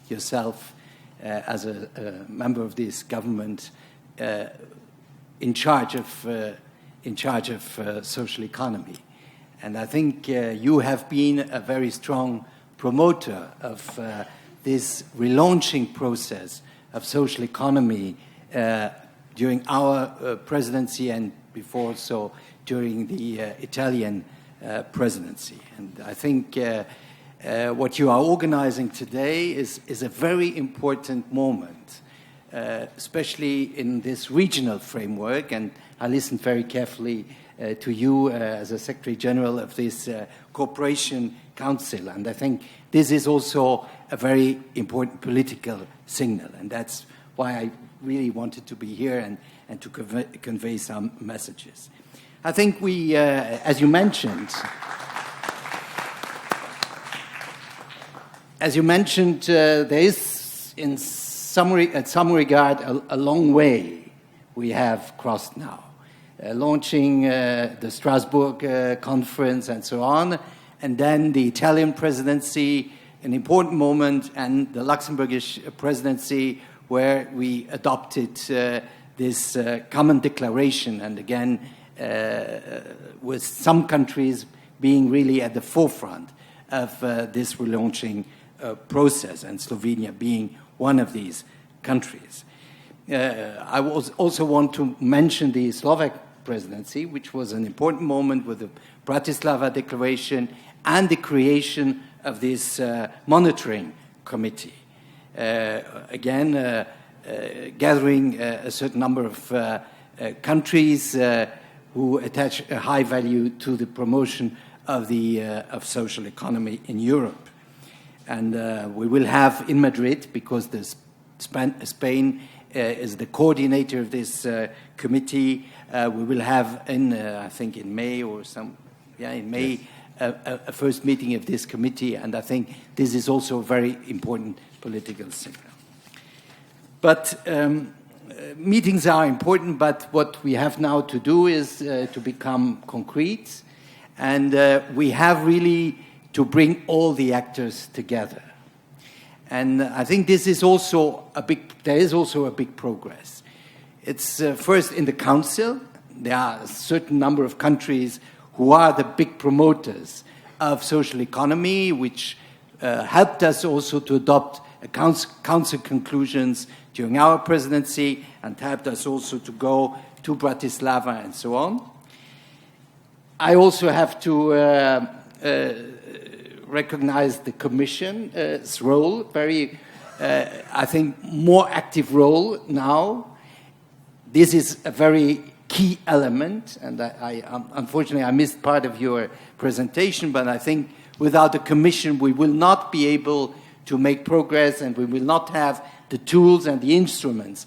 yourself as a member of this government in charge of social economy. And I think you have been a very strong promoter of this relaunching process of social economy during our presidency, and before also during the Italian presidency. And I think what you are organizing today is a very important moment, especially in this regional framework. And I listened very carefully to you as a Secretary General of this Cooperation Council. And I think this is also a very important political signal. And that's why I really wanted to be here and to convey some messages. I think we, as you mentioned, there is, in some regard, a long way we have crossed now. Launching the Strasbourg conference and so on, and then the Italian presidency, an important moment, and the Luxembourgish presidency, where we adopted this common declaration, and again, with some countries being really at the forefront of this relaunching process, and Slovenia being one of these countries. I also want to mention the Slovak presidency, which was an important moment with the Bratislava Declaration and the creation of this monitoring committee. Again, gathering a certain number of countries who attach a high value to the promotion of social economy in Europe. And we will have in Madrid, because Spain is the coordinator of this committee, we will have I think in May or in May, yes, a first meeting of this committee, and I think this is also a very important political signal. But meetings are important, but what we have now to do is to become concrete, and we have really to bring all the actors together. And I think this is also there is also a big progress. It's first in the Council. There are a certain number of countries who are the big promoters of social economy, which helped us also to adopt council conclusions during our presidency, and helped us also to go to Bratislava and so on. I also have to recognize the Commission's role, very, I think, more active role now. This is a very key element, and unfortunately I missed part of your presentation, but I think without the Commission we will not be able to make progress, and we will not have the tools and the instruments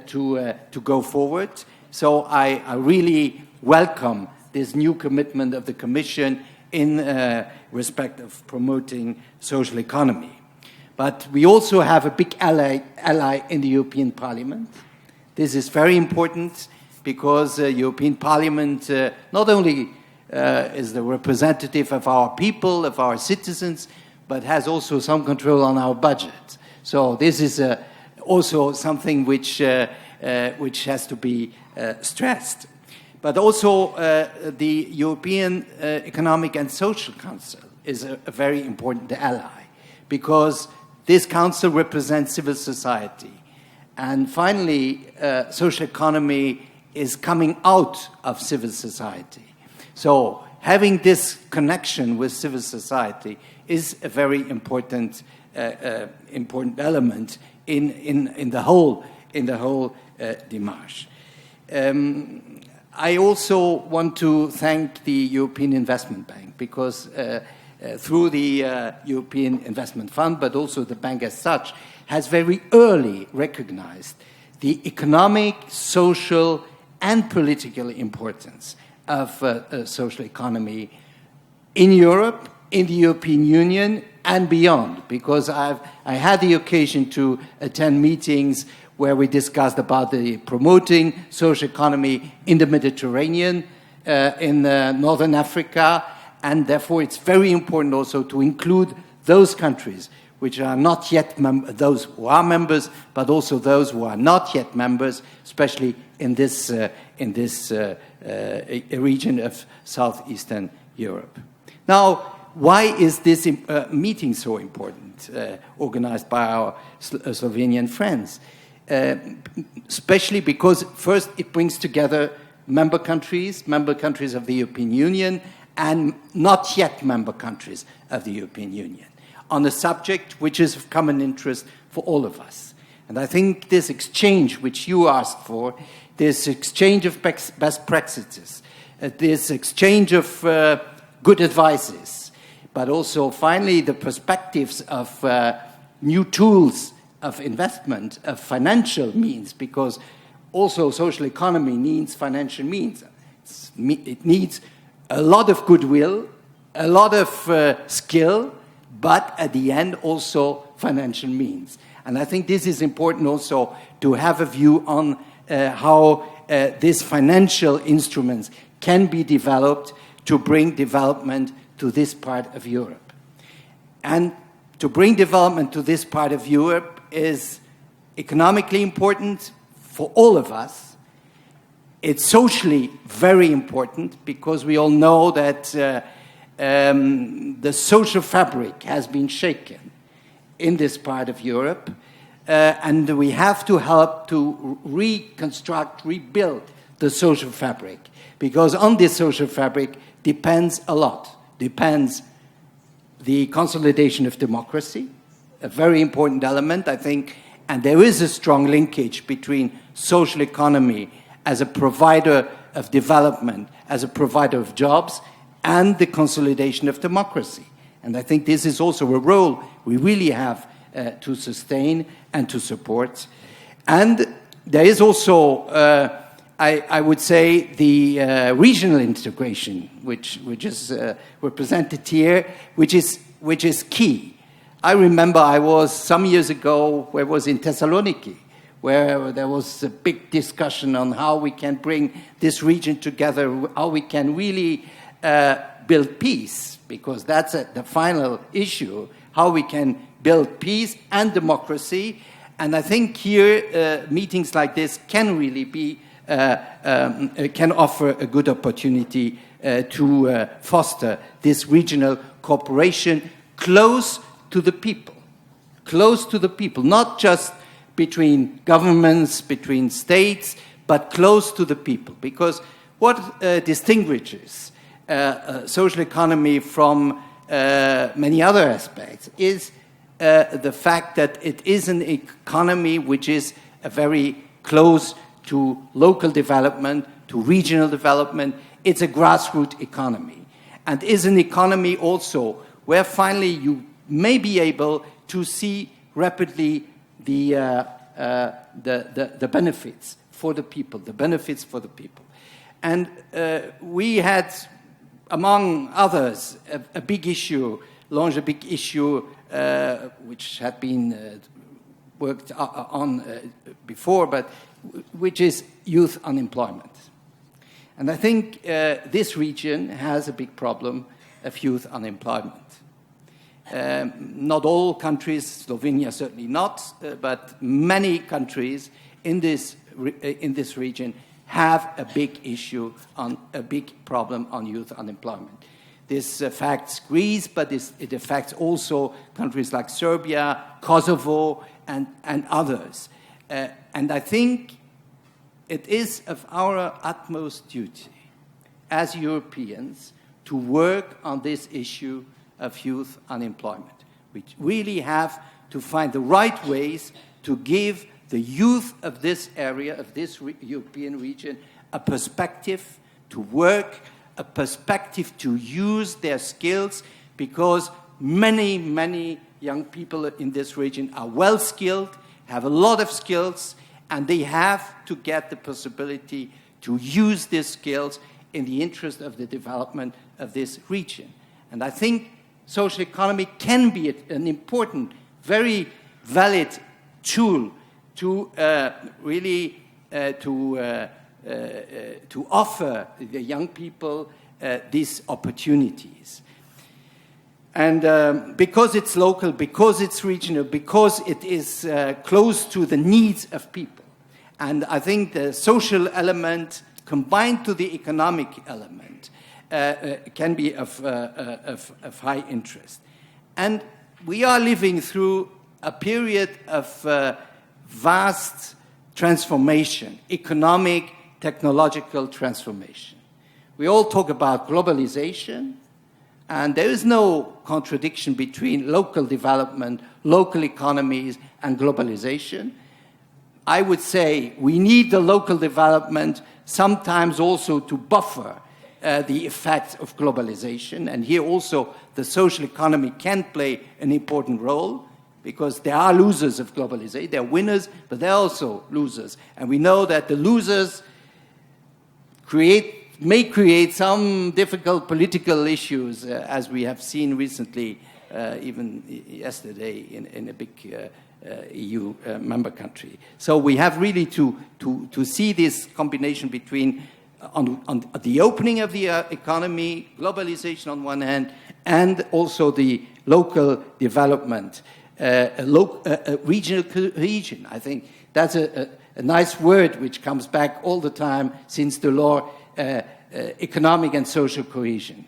to go forward. So I really welcome this new commitment of the Commission in respect of promoting social economy. But we also have a big ally in the European Parliament. This is very important because the European Parliament not only is the representative of our people, of our citizens, but has also some control on our budget. So this is also something which has to be stressed. But also the European Economic and Social Council is a very important ally, because this council represents civil society. And finally, social economy is coming out of civil society. So having this connection with civil society is a very important element in the whole démarche. I also want to thank the European Investment Bank, because through the European Investment Fund, but also the bank as such, has very early recognized the economic, social, and political importance of social economy in Europe, in the European Union, and beyond. Because I had the occasion to attend meetings where we discussed about the promoting social economy in the Mediterranean, in Northern Africa, and therefore it's very important also to include those countries which are not yet those who are members, but also those who are not yet members, especially in this region of southeastern Europe. Now, why is this meeting so important, organized by our Slovenian friends? Especially because, first, it brings together member countries of the European Union, and not yet member countries of the European Union, on a subject which is of common interest for all of us. And I think this exchange which you asked for, this exchange of best practices, this exchange of good advices, but also finally the perspectives of new tools of investment, of financial means, because also social economy needs financial means. It needs a lot of goodwill, a lot of skill, but at the end also financial means. And I think this is important also to have a view on how these financial instruments can be developed to bring development to this part of Europe. And to bring development to this part of Europe is economically important for all of us. It's socially very important because we all know that the social fabric has been shaken in this part of Europe, and we have to help to reconstruct, rebuild the social fabric, because on this social fabric depends a lot. Depends the consolidation of democracy, a very important element, I think, and there is a strong linkage between social economy as a provider of development, as a provider of jobs, and the consolidation of democracy. And I think this is also a role we really have to sustain and to support. And there is also, I would say, the regional integration, which is represented here, which is key. I remember I was some years ago, where I was in Thessaloniki, where there was a big discussion on how we can bring this region together, how we can really build peace, because that's the final issue, how we can build peace and democracy. And I think here meetings like this can really be, can offer a good opportunity to foster this regional cooperation close to the people, not just between governments, between states, but close to the people. Because what distinguishes social economy from many other aspects is the fact that it is an economy which is very close to local development, to regional development. It's a grassroots economy, and is an economy also where finally you may be able to see rapidly the benefits for the people, And we had, among others, a big issue, launched a big issue which had been worked on before, but which is youth unemployment. And I think this region has a big problem of youth unemployment. Not all countries, Slovenia certainly not, but many countries in this region have a big issue, a big problem on youth unemployment. This affects Greece, but it affects also countries like Serbia, Kosovo, and others. And I think it is of our utmost duty as Europeans to work on this issue of youth unemployment. We really have to find the right ways to give the youth of this area, of this European region, a perspective to work, a perspective to use their skills, because many, many young people in this region are well-skilled, have a lot of skills, and they have to get the possibility to use these skills in the interest of the development of this region. And I think social economy can be an important, very valid tool to really to offer the young people these opportunities. And because it's local, because it's regional, because it is close to the needs of people. And I think the social element combined to the economic element can be of high interest. And we are living through a period of vast transformation, economic, technological transformation. We all talk about globalization, and there is no contradiction between local development, local economies, and globalization. I would say we need the local development sometimes also to buffer the effects of globalization. And here also the social economy can play an important role, because there are losers of globalization. There are winners, but there are also losers. And we know that the losers may create some difficult political issues, as we have seen recently, even yesterday in a big EU member country. So we have really to see this combination between on the opening of the economy, globalization on one hand, and also the local development, regional cohesion. I think that's a nice word which comes back all the time since the law, economic and social cohesion.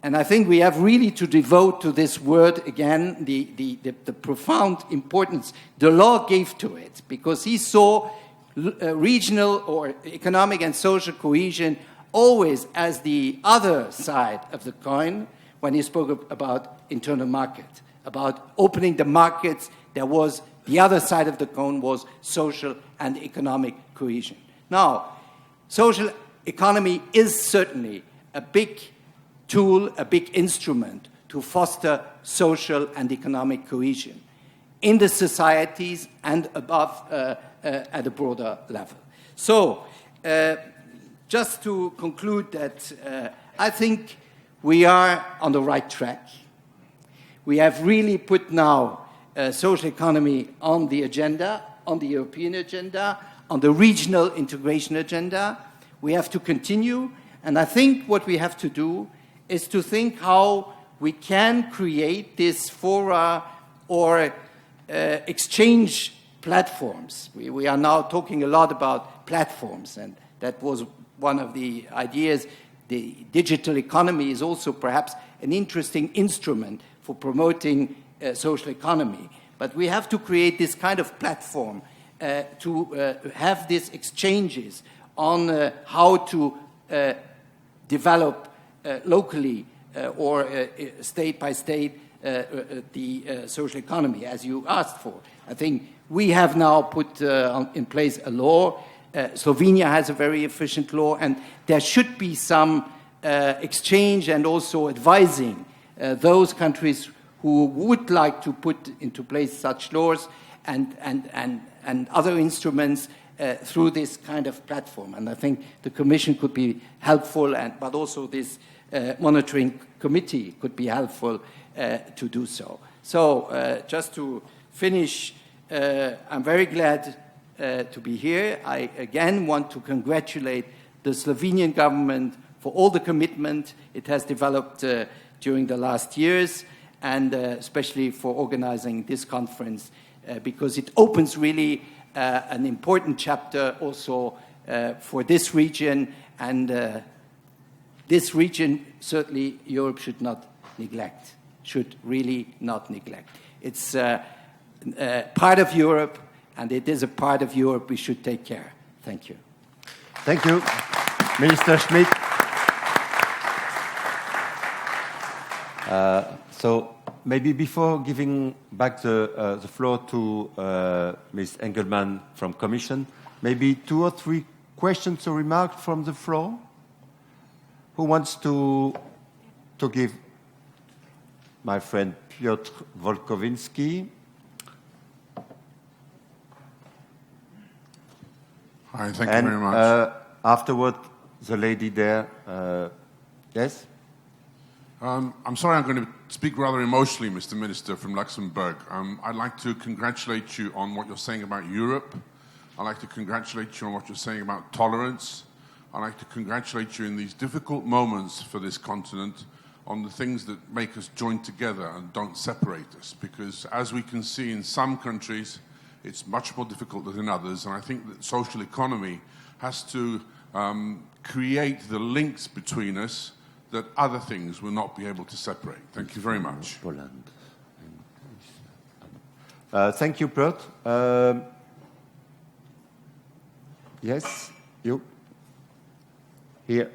And I think we have really to devote to this word again the profound importance the law gave to it, because he saw regional or economic and social cohesion always as the other side of the coin when he spoke about internal market, about opening the markets. There was the other side of the coin was social and economic cohesion. Now, social economy is certainly a big tool, a big instrument to foster social and economic cohesion in the societies and above at a broader level. So, just to conclude that I think we are on the right track. We have really put now social economy on the agenda, on the European agenda, on the regional integration agenda. We have to continue, and I think what we have to do is to think how we can create this fora or exchange platforms. We are now talking a lot about platforms, and that was one of the ideas. The digital economy is also perhaps an interesting instrument for promoting social economy. But we have to create this kind of platform to have these exchanges on how to develop locally or state by state the social economy, as you asked for. I think we have now put in place a law. Slovenia has a very efficient law, and there should be some exchange and also advising those countries who would like to put into place such laws and other instruments through this kind of platform. And I think the Commission could be helpful, but also this monitoring committee could be helpful to do so. So just to finish, I'm very glad to be here. I again want to congratulate the Slovenian government for all the commitment it has developed during the last years, and especially for organizing this conference, because it opens really an important chapter also for this region, and this region certainly Europe should not neglect, should really not neglect. It's part of Europe, and it is a part of Europe we should take care. Thank you. Thank you, Minister Schmit. So maybe before giving back the floor to Ms. Engelmann from Commission, maybe 2 or 3 questions or remarks from the floor? Who wants to give? My friend Piotr Volkowiński. Hi, thank you very much. Afterward, the lady there. Yes? I'm sorry, I'm going to speak rather emotionally, Mr. Minister from Luxembourg. I'd like to congratulate you on what you're saying about Europe. I'd like to congratulate you on what you're saying about tolerance. I'd like to congratulate you in these difficult moments for this continent on the things that make us join together and don't separate us. Because as we can see in some countries, it's much more difficult than in others. And I think that social economy has to create the links between us that other things will not be able to separate. Thank you very much. Thank you, Piotr. Yes, you. Here.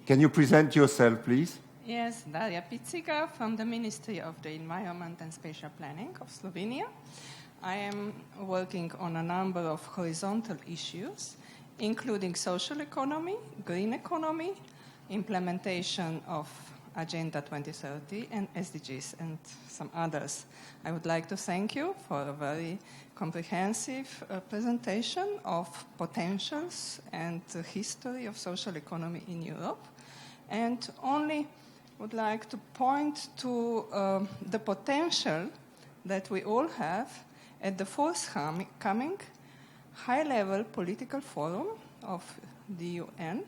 Can you present yourself, please? Yes, Daria Piciga from the Ministry of the Environment and Spatial Planning of Slovenia. I am working on a number of horizontal issues, including social economy, green economy, implementation of Agenda 2030 and SDGs and some others. I would like to thank you for a very comprehensive presentation of potentials and the history of social economy in Europe. and only would like to point to the potential that we all have at the forthcoming high-level political forum of the UN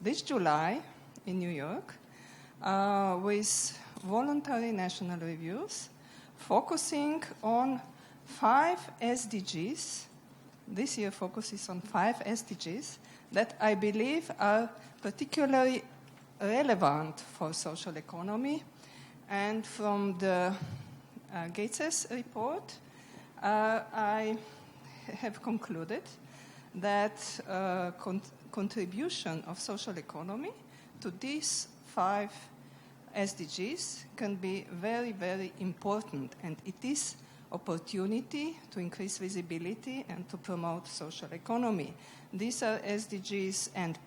this July in New York with voluntary national reviews focusing on 5 SDGs. This year focuses on 5 SDGs that I believe are particularly relevant for social economy. And from the GECES report, I have concluded that contribution of social economy to these 5 SDGs can be very, very important, and it is opportunity to increase visibility and to promote social economy. These are SDGs, and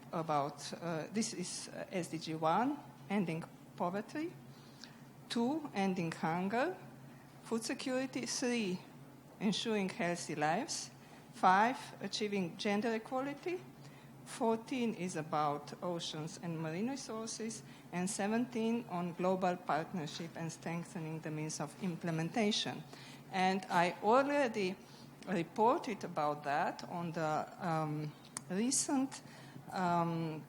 this is SDG 1, ending poverty, 2, ending hunger, food security, 3, ensuring healthy lives, 5, achieving gender equality, 14 is about oceans and marine resources, and 17 on global partnership and strengthening the means of implementation. And I already reported about that on the recent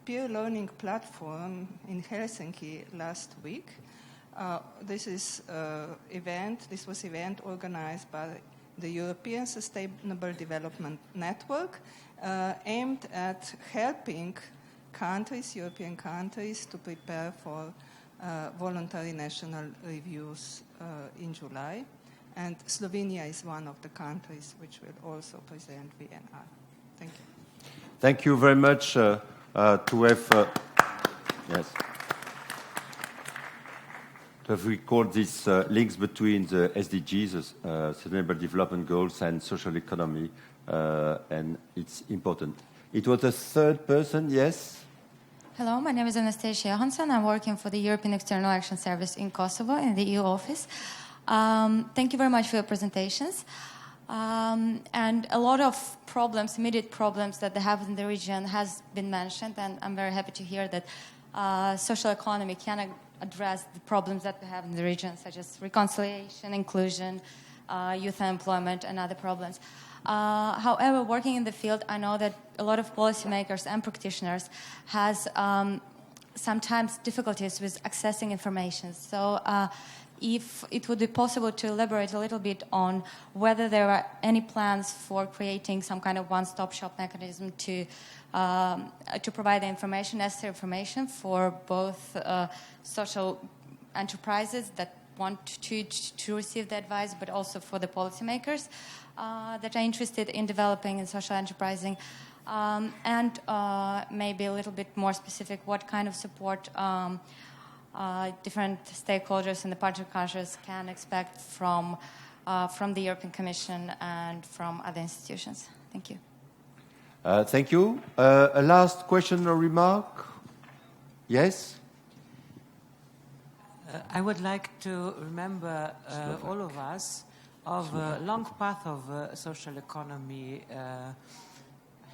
peer learning platform in Helsinki last week. This was event organized by the European Sustainable Development Network, aimed at helping European countries, to prepare for voluntary national reviews in July. And Slovenia is one of the countries which will also present VNR. Thank you. Thank you very much to have recorded these links between the SDGs, Sustainable Development Goals, and social economy, and it's important. It was a third person, yes? Hello, my name is Anastasia Johansson. I'm working for the European External Action Service in Kosovo in the EU office. Thank you very much for your presentations. And a lot of problems, immediate problems that they have in the region has been mentioned, and I'm very happy to hear that social economy can address the problems that we have in the region, such as reconciliation, inclusion, youth unemployment, and other problems. However, working in the field, I know that a lot of policymakers and practitioners has sometimes difficulties with accessing information. So if it would be possible to elaborate a little bit on whether there are any plans for creating some kind of one-stop shop mechanism to provide the information, necessary information for both social enterprises that want to receive the advice, but also for the policymakers that are interested in developing in social enterprising, and maybe a little bit more specific, what kind of support different stakeholders in the partner countries can expect from the European Commission and from other institutions. Thank you. Thank you. A last question or remark? Yes? I would like to remember all of us of a long path of social economy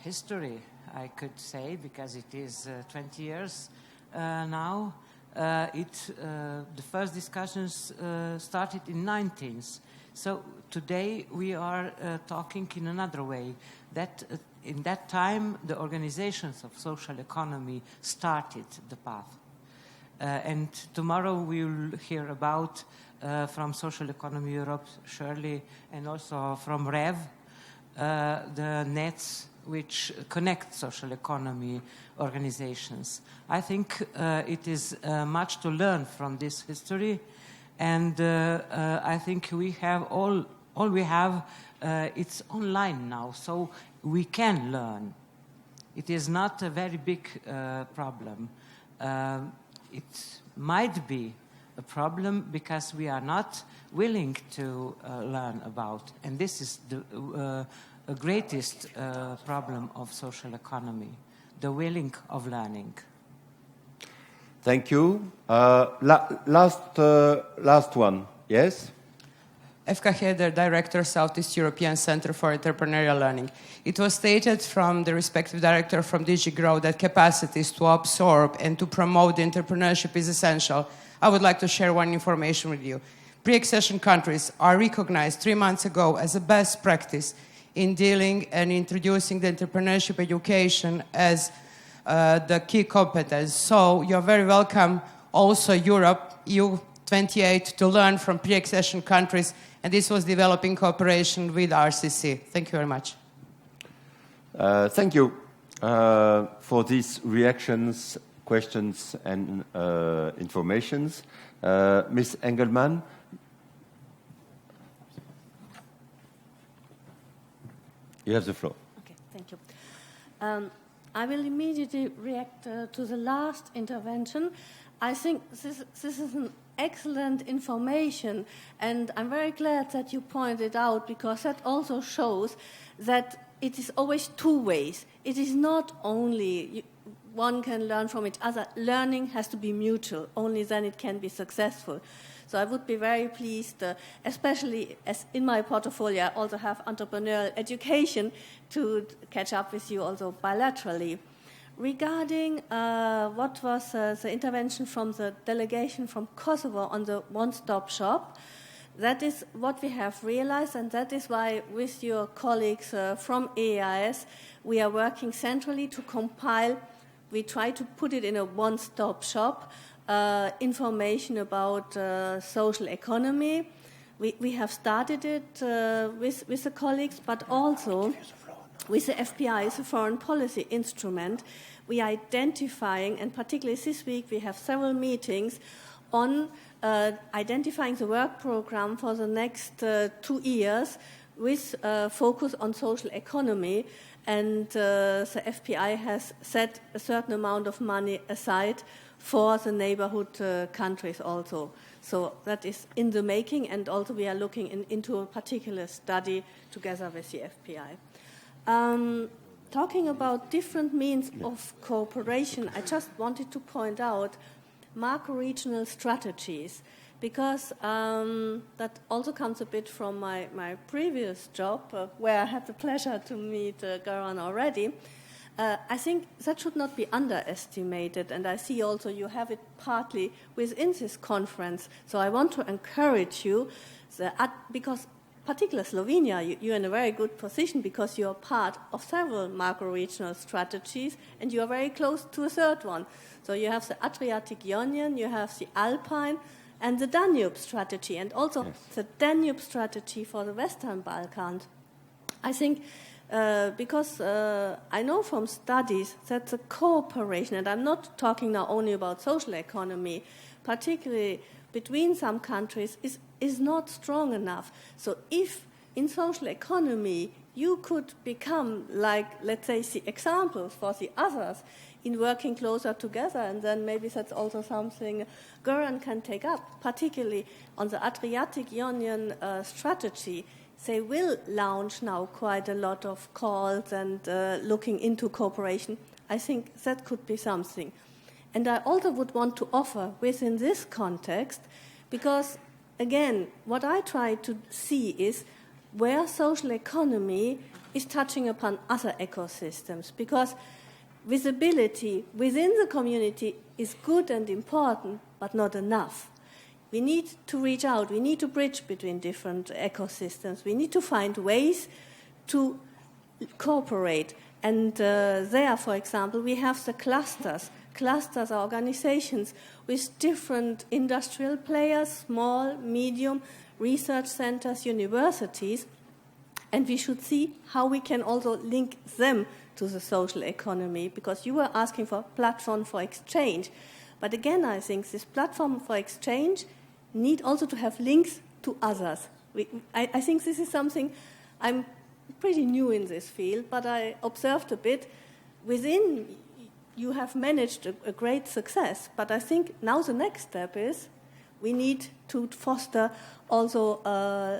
history, I could say, because it is 20 years now. The first discussions started in 19th. So today we are talking in another way. That in that time the organizations of social economy started the path. And tomorrow we will hear about from Social Economy Europe, Shirley, and also from REV, the nets which connect social economy organizations. I think it is much to learn from this history, and I think we have all we have, it's online now, so we can learn. It is not a very big problem. It might be a problem because we are not willing to learn about, and this is the greatest problem of social economy, the willing of learning. Thank you. Last one, yes? Evka Heder, Director, Southeast European Center for Entrepreneurial Learning. It was stated from the respective director from DG Grow that capacities to absorb and to promote entrepreneurship is essential. I would like to share one information with you. Pre-accession countries are recognized 3 months ago as a best practice in dealing and introducing the entrepreneurship education as the key competence. So you're very welcome also Europe, EU28, to learn from pre-accession countries, and this was developed in cooperation with RCC. Thank you very much. Thank you for these reactions, questions, and informations. Ms. Engelmann. You have the floor. Okay, thank you. I will immediately react to the last intervention. I think this is an excellent information, and I'm very glad that you pointed out, because that also shows that it is always two ways. It is not only one can learn from each other. Learning has to be mutual. Only then it can be successful. So I would be very pleased, especially as in my portfolio I also have entrepreneurial education, to catch up with you also bilaterally. Regarding what was the intervention from the delegation from Kosovo on the one-stop shop, that is what we have realized, and that is why with your colleagues from EEAS we are working centrally to compile, we try to put it in a one-stop shop, information about social economy. We have started it with the colleagues, but also with the FPI, as a foreign policy instrument. We are identifying, and particularly this week we have several meetings on identifying the work program for the next 2 years with focus on social economy, and the FPI has set a certain amount of money aside for the neighborhood countries also. So that is in the making, and also we are looking into a particular study together with the FPI. Talking about different means of cooperation, I just wanted to point out macro-regional strategies, because that also comes a bit from my previous job, where I had the pleasure to meet Goran already. I think that should not be underestimated, and I see also you have it partly within this conference. So I want to encourage you, because particularly Slovenia, you're in a very good position because you're part of several macro-regional strategies, and you are very close to a third one. So you have the Adriatic-Ionian, you have the Alpine, and the Danube strategy, and also the Danube strategy for the Western Balkans. I think because I know from studies that the cooperation, and I'm not talking now only about social economy, particularly between some countries, is not strong enough. So if in social economy you could become like, let's say, the examples for the others in working closer together, and then maybe that's also something Goran can take up, particularly on the Adriatic-Ionian strategy. They will launch now quite a lot of calls and looking into cooperation. I think that could be something. And I also would want to offer within this context, because, again, what I try to see is where social economy is touching upon other ecosystems, because visibility within the community is good and important, but not enough. We need to reach out. We need to bridge between different ecosystems. We need to find ways to cooperate. And there, for example, we have the clusters. Clusters are organizations with different industrial players, small, medium, research centers, universities. And we should see how we can also link them to the social economy, because you were asking for a platform for exchange. But again, I think this platform for exchange need also to have links to others. I think this is something, I'm pretty new in this field, but I observed a bit within you have managed a great success. But I think now the next step is we need to foster also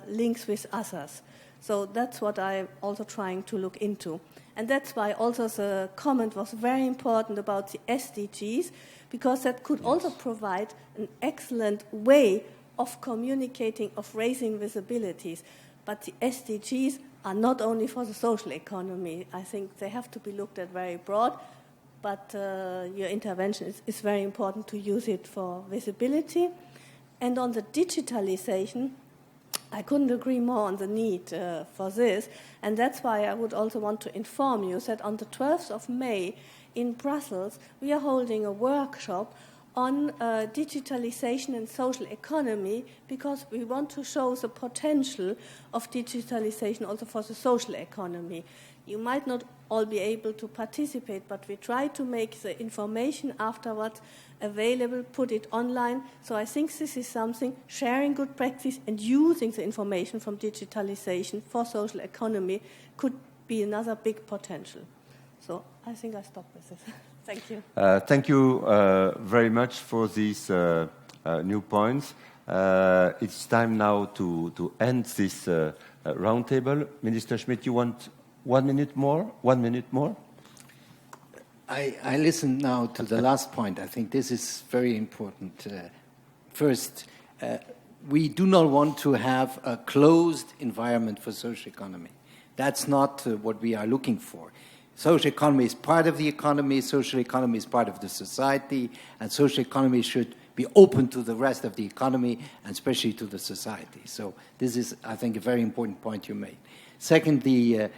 links with others. So that's what I'm also trying to look into. And that's why also the comment was very important about the SDGs, because that could also provide an excellent way of communicating, of raising visibilities. But the SDGs are not only for the social economy. I think they have to be looked at very broad, but your intervention is very important to use it for visibility. And on the digitalization, I couldn't agree more on the need for this, and that's why I would also want to inform you that on the 12th of May in Brussels, we are holding a workshop on digitalization and social economy, because we want to show the potential of digitalization also for the social economy. You might not all be able to participate, but we try to make the information afterwards available, put it online. So I think this is something, sharing good practice and using the information from digitalization for social economy could be another big potential. So I think I stop with this. Thank you. Thank you very much for these new points. It's time now to end this roundtable. Minister Schmit, you want 1 minute more? 1 minute more? I listen now to the last point. I think this is very important. First, we do not want to have a closed environment for social economy. That's not what we are looking for. Social economy is part of the economy, social economy is part of the society, and social economy should be open to the rest of the economy, and especially to the society. So this is, I think, a very important point you made. Second, the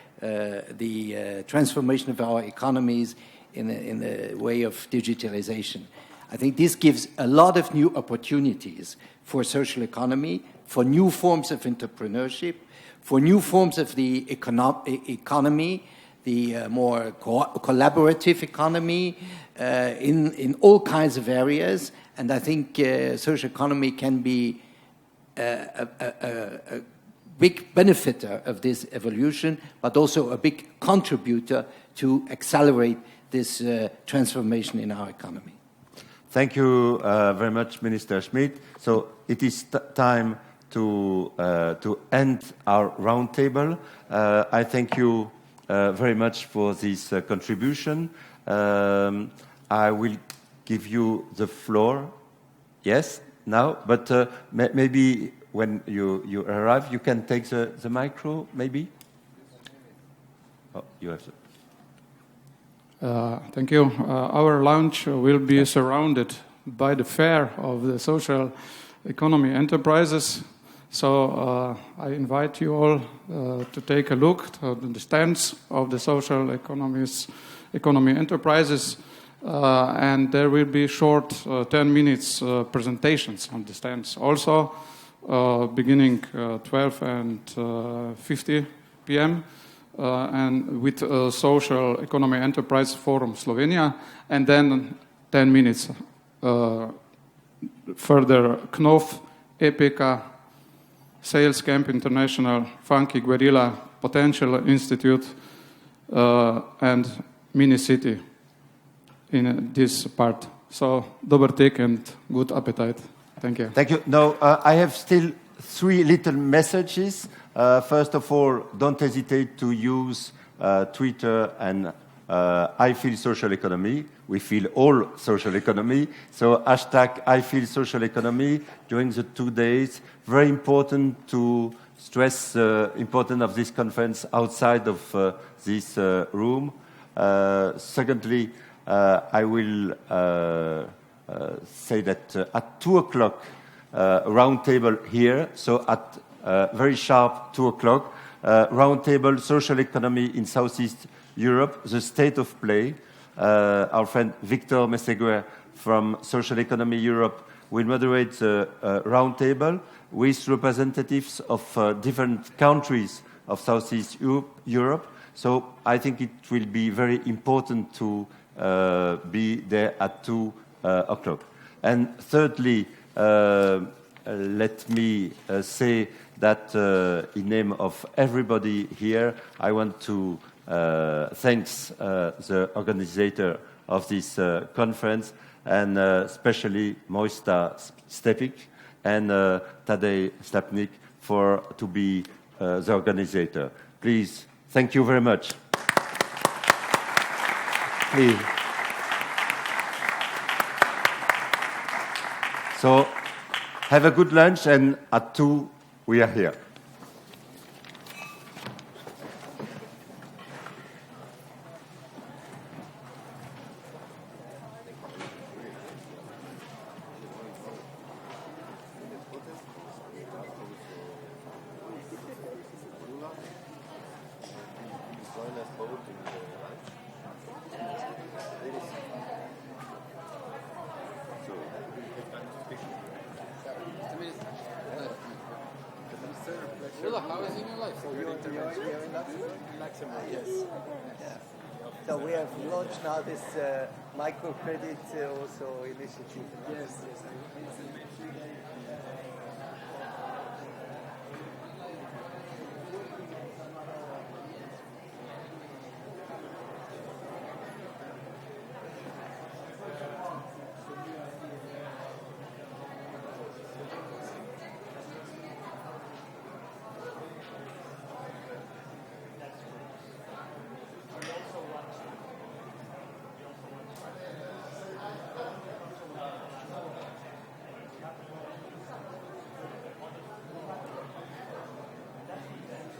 transformation of our economies in the way of digitalization. I think this gives a lot of new opportunities for social economy, for new forms of entrepreneurship, for new forms of the economy, the more collaborative economy in all kinds of areas. And I think social economy can be a big benefiter of this evolution, but also a big contributor to accelerate this transformation in our economy. Thank you very much, Minister Schmit. So it is time to end our roundtable. I thank you very much for this contribution. I will give you the floor. Yes, now, but maybe when you arrive, you can take the micro, maybe? Oh, you have to. Thank you. Our lunch will be surrounded by the fair of the social economy enterprises. So I invite you all to take a look at the stands of the social economy enterprises, and there will be short 10 minutes presentations on the stands. Also, beginning 12 and 50 p.m. And with Social Economy Enterprise Forum Slovenia, and then 10 minutes further Knopf, EPK, Sales Camp International, Funky Guerrilla, Potential Institute, and Mini City in this part. So, dober tek and good appetite. Thank you. Thank you. Now, I have still 3 little messages. First of all, don't hesitate to use Twitter and I feel social economy. We feel all social economy. So hashtag I feel social economy during the 2 days. Very important to stress the importance of this conference outside of this room. Secondly, I will say that at 2 o'clock, round table here. So at very sharp 2 o'clock, roundtable social economy in Southeast Europe, the state of play. Our friend Victor Messeguer from Social Economy Europe will moderate the roundtable with representatives of different countries of Southeast Europe. So I think it will be very important to be there at 2 o'clock. And thirdly, let me say that in name of everybody here, I want to thank the organizer of this conference, and especially Mojsta Stepik and Tadej Stapnik to be the organizer. Please, thank you very much. Please. So, Have a good lunch, and at 2 we are here. Ulla, how is it in your life? So you're in Luxembourg? Yes. Yeah. So we have launched now this microcredit also initiative. Yes, yes.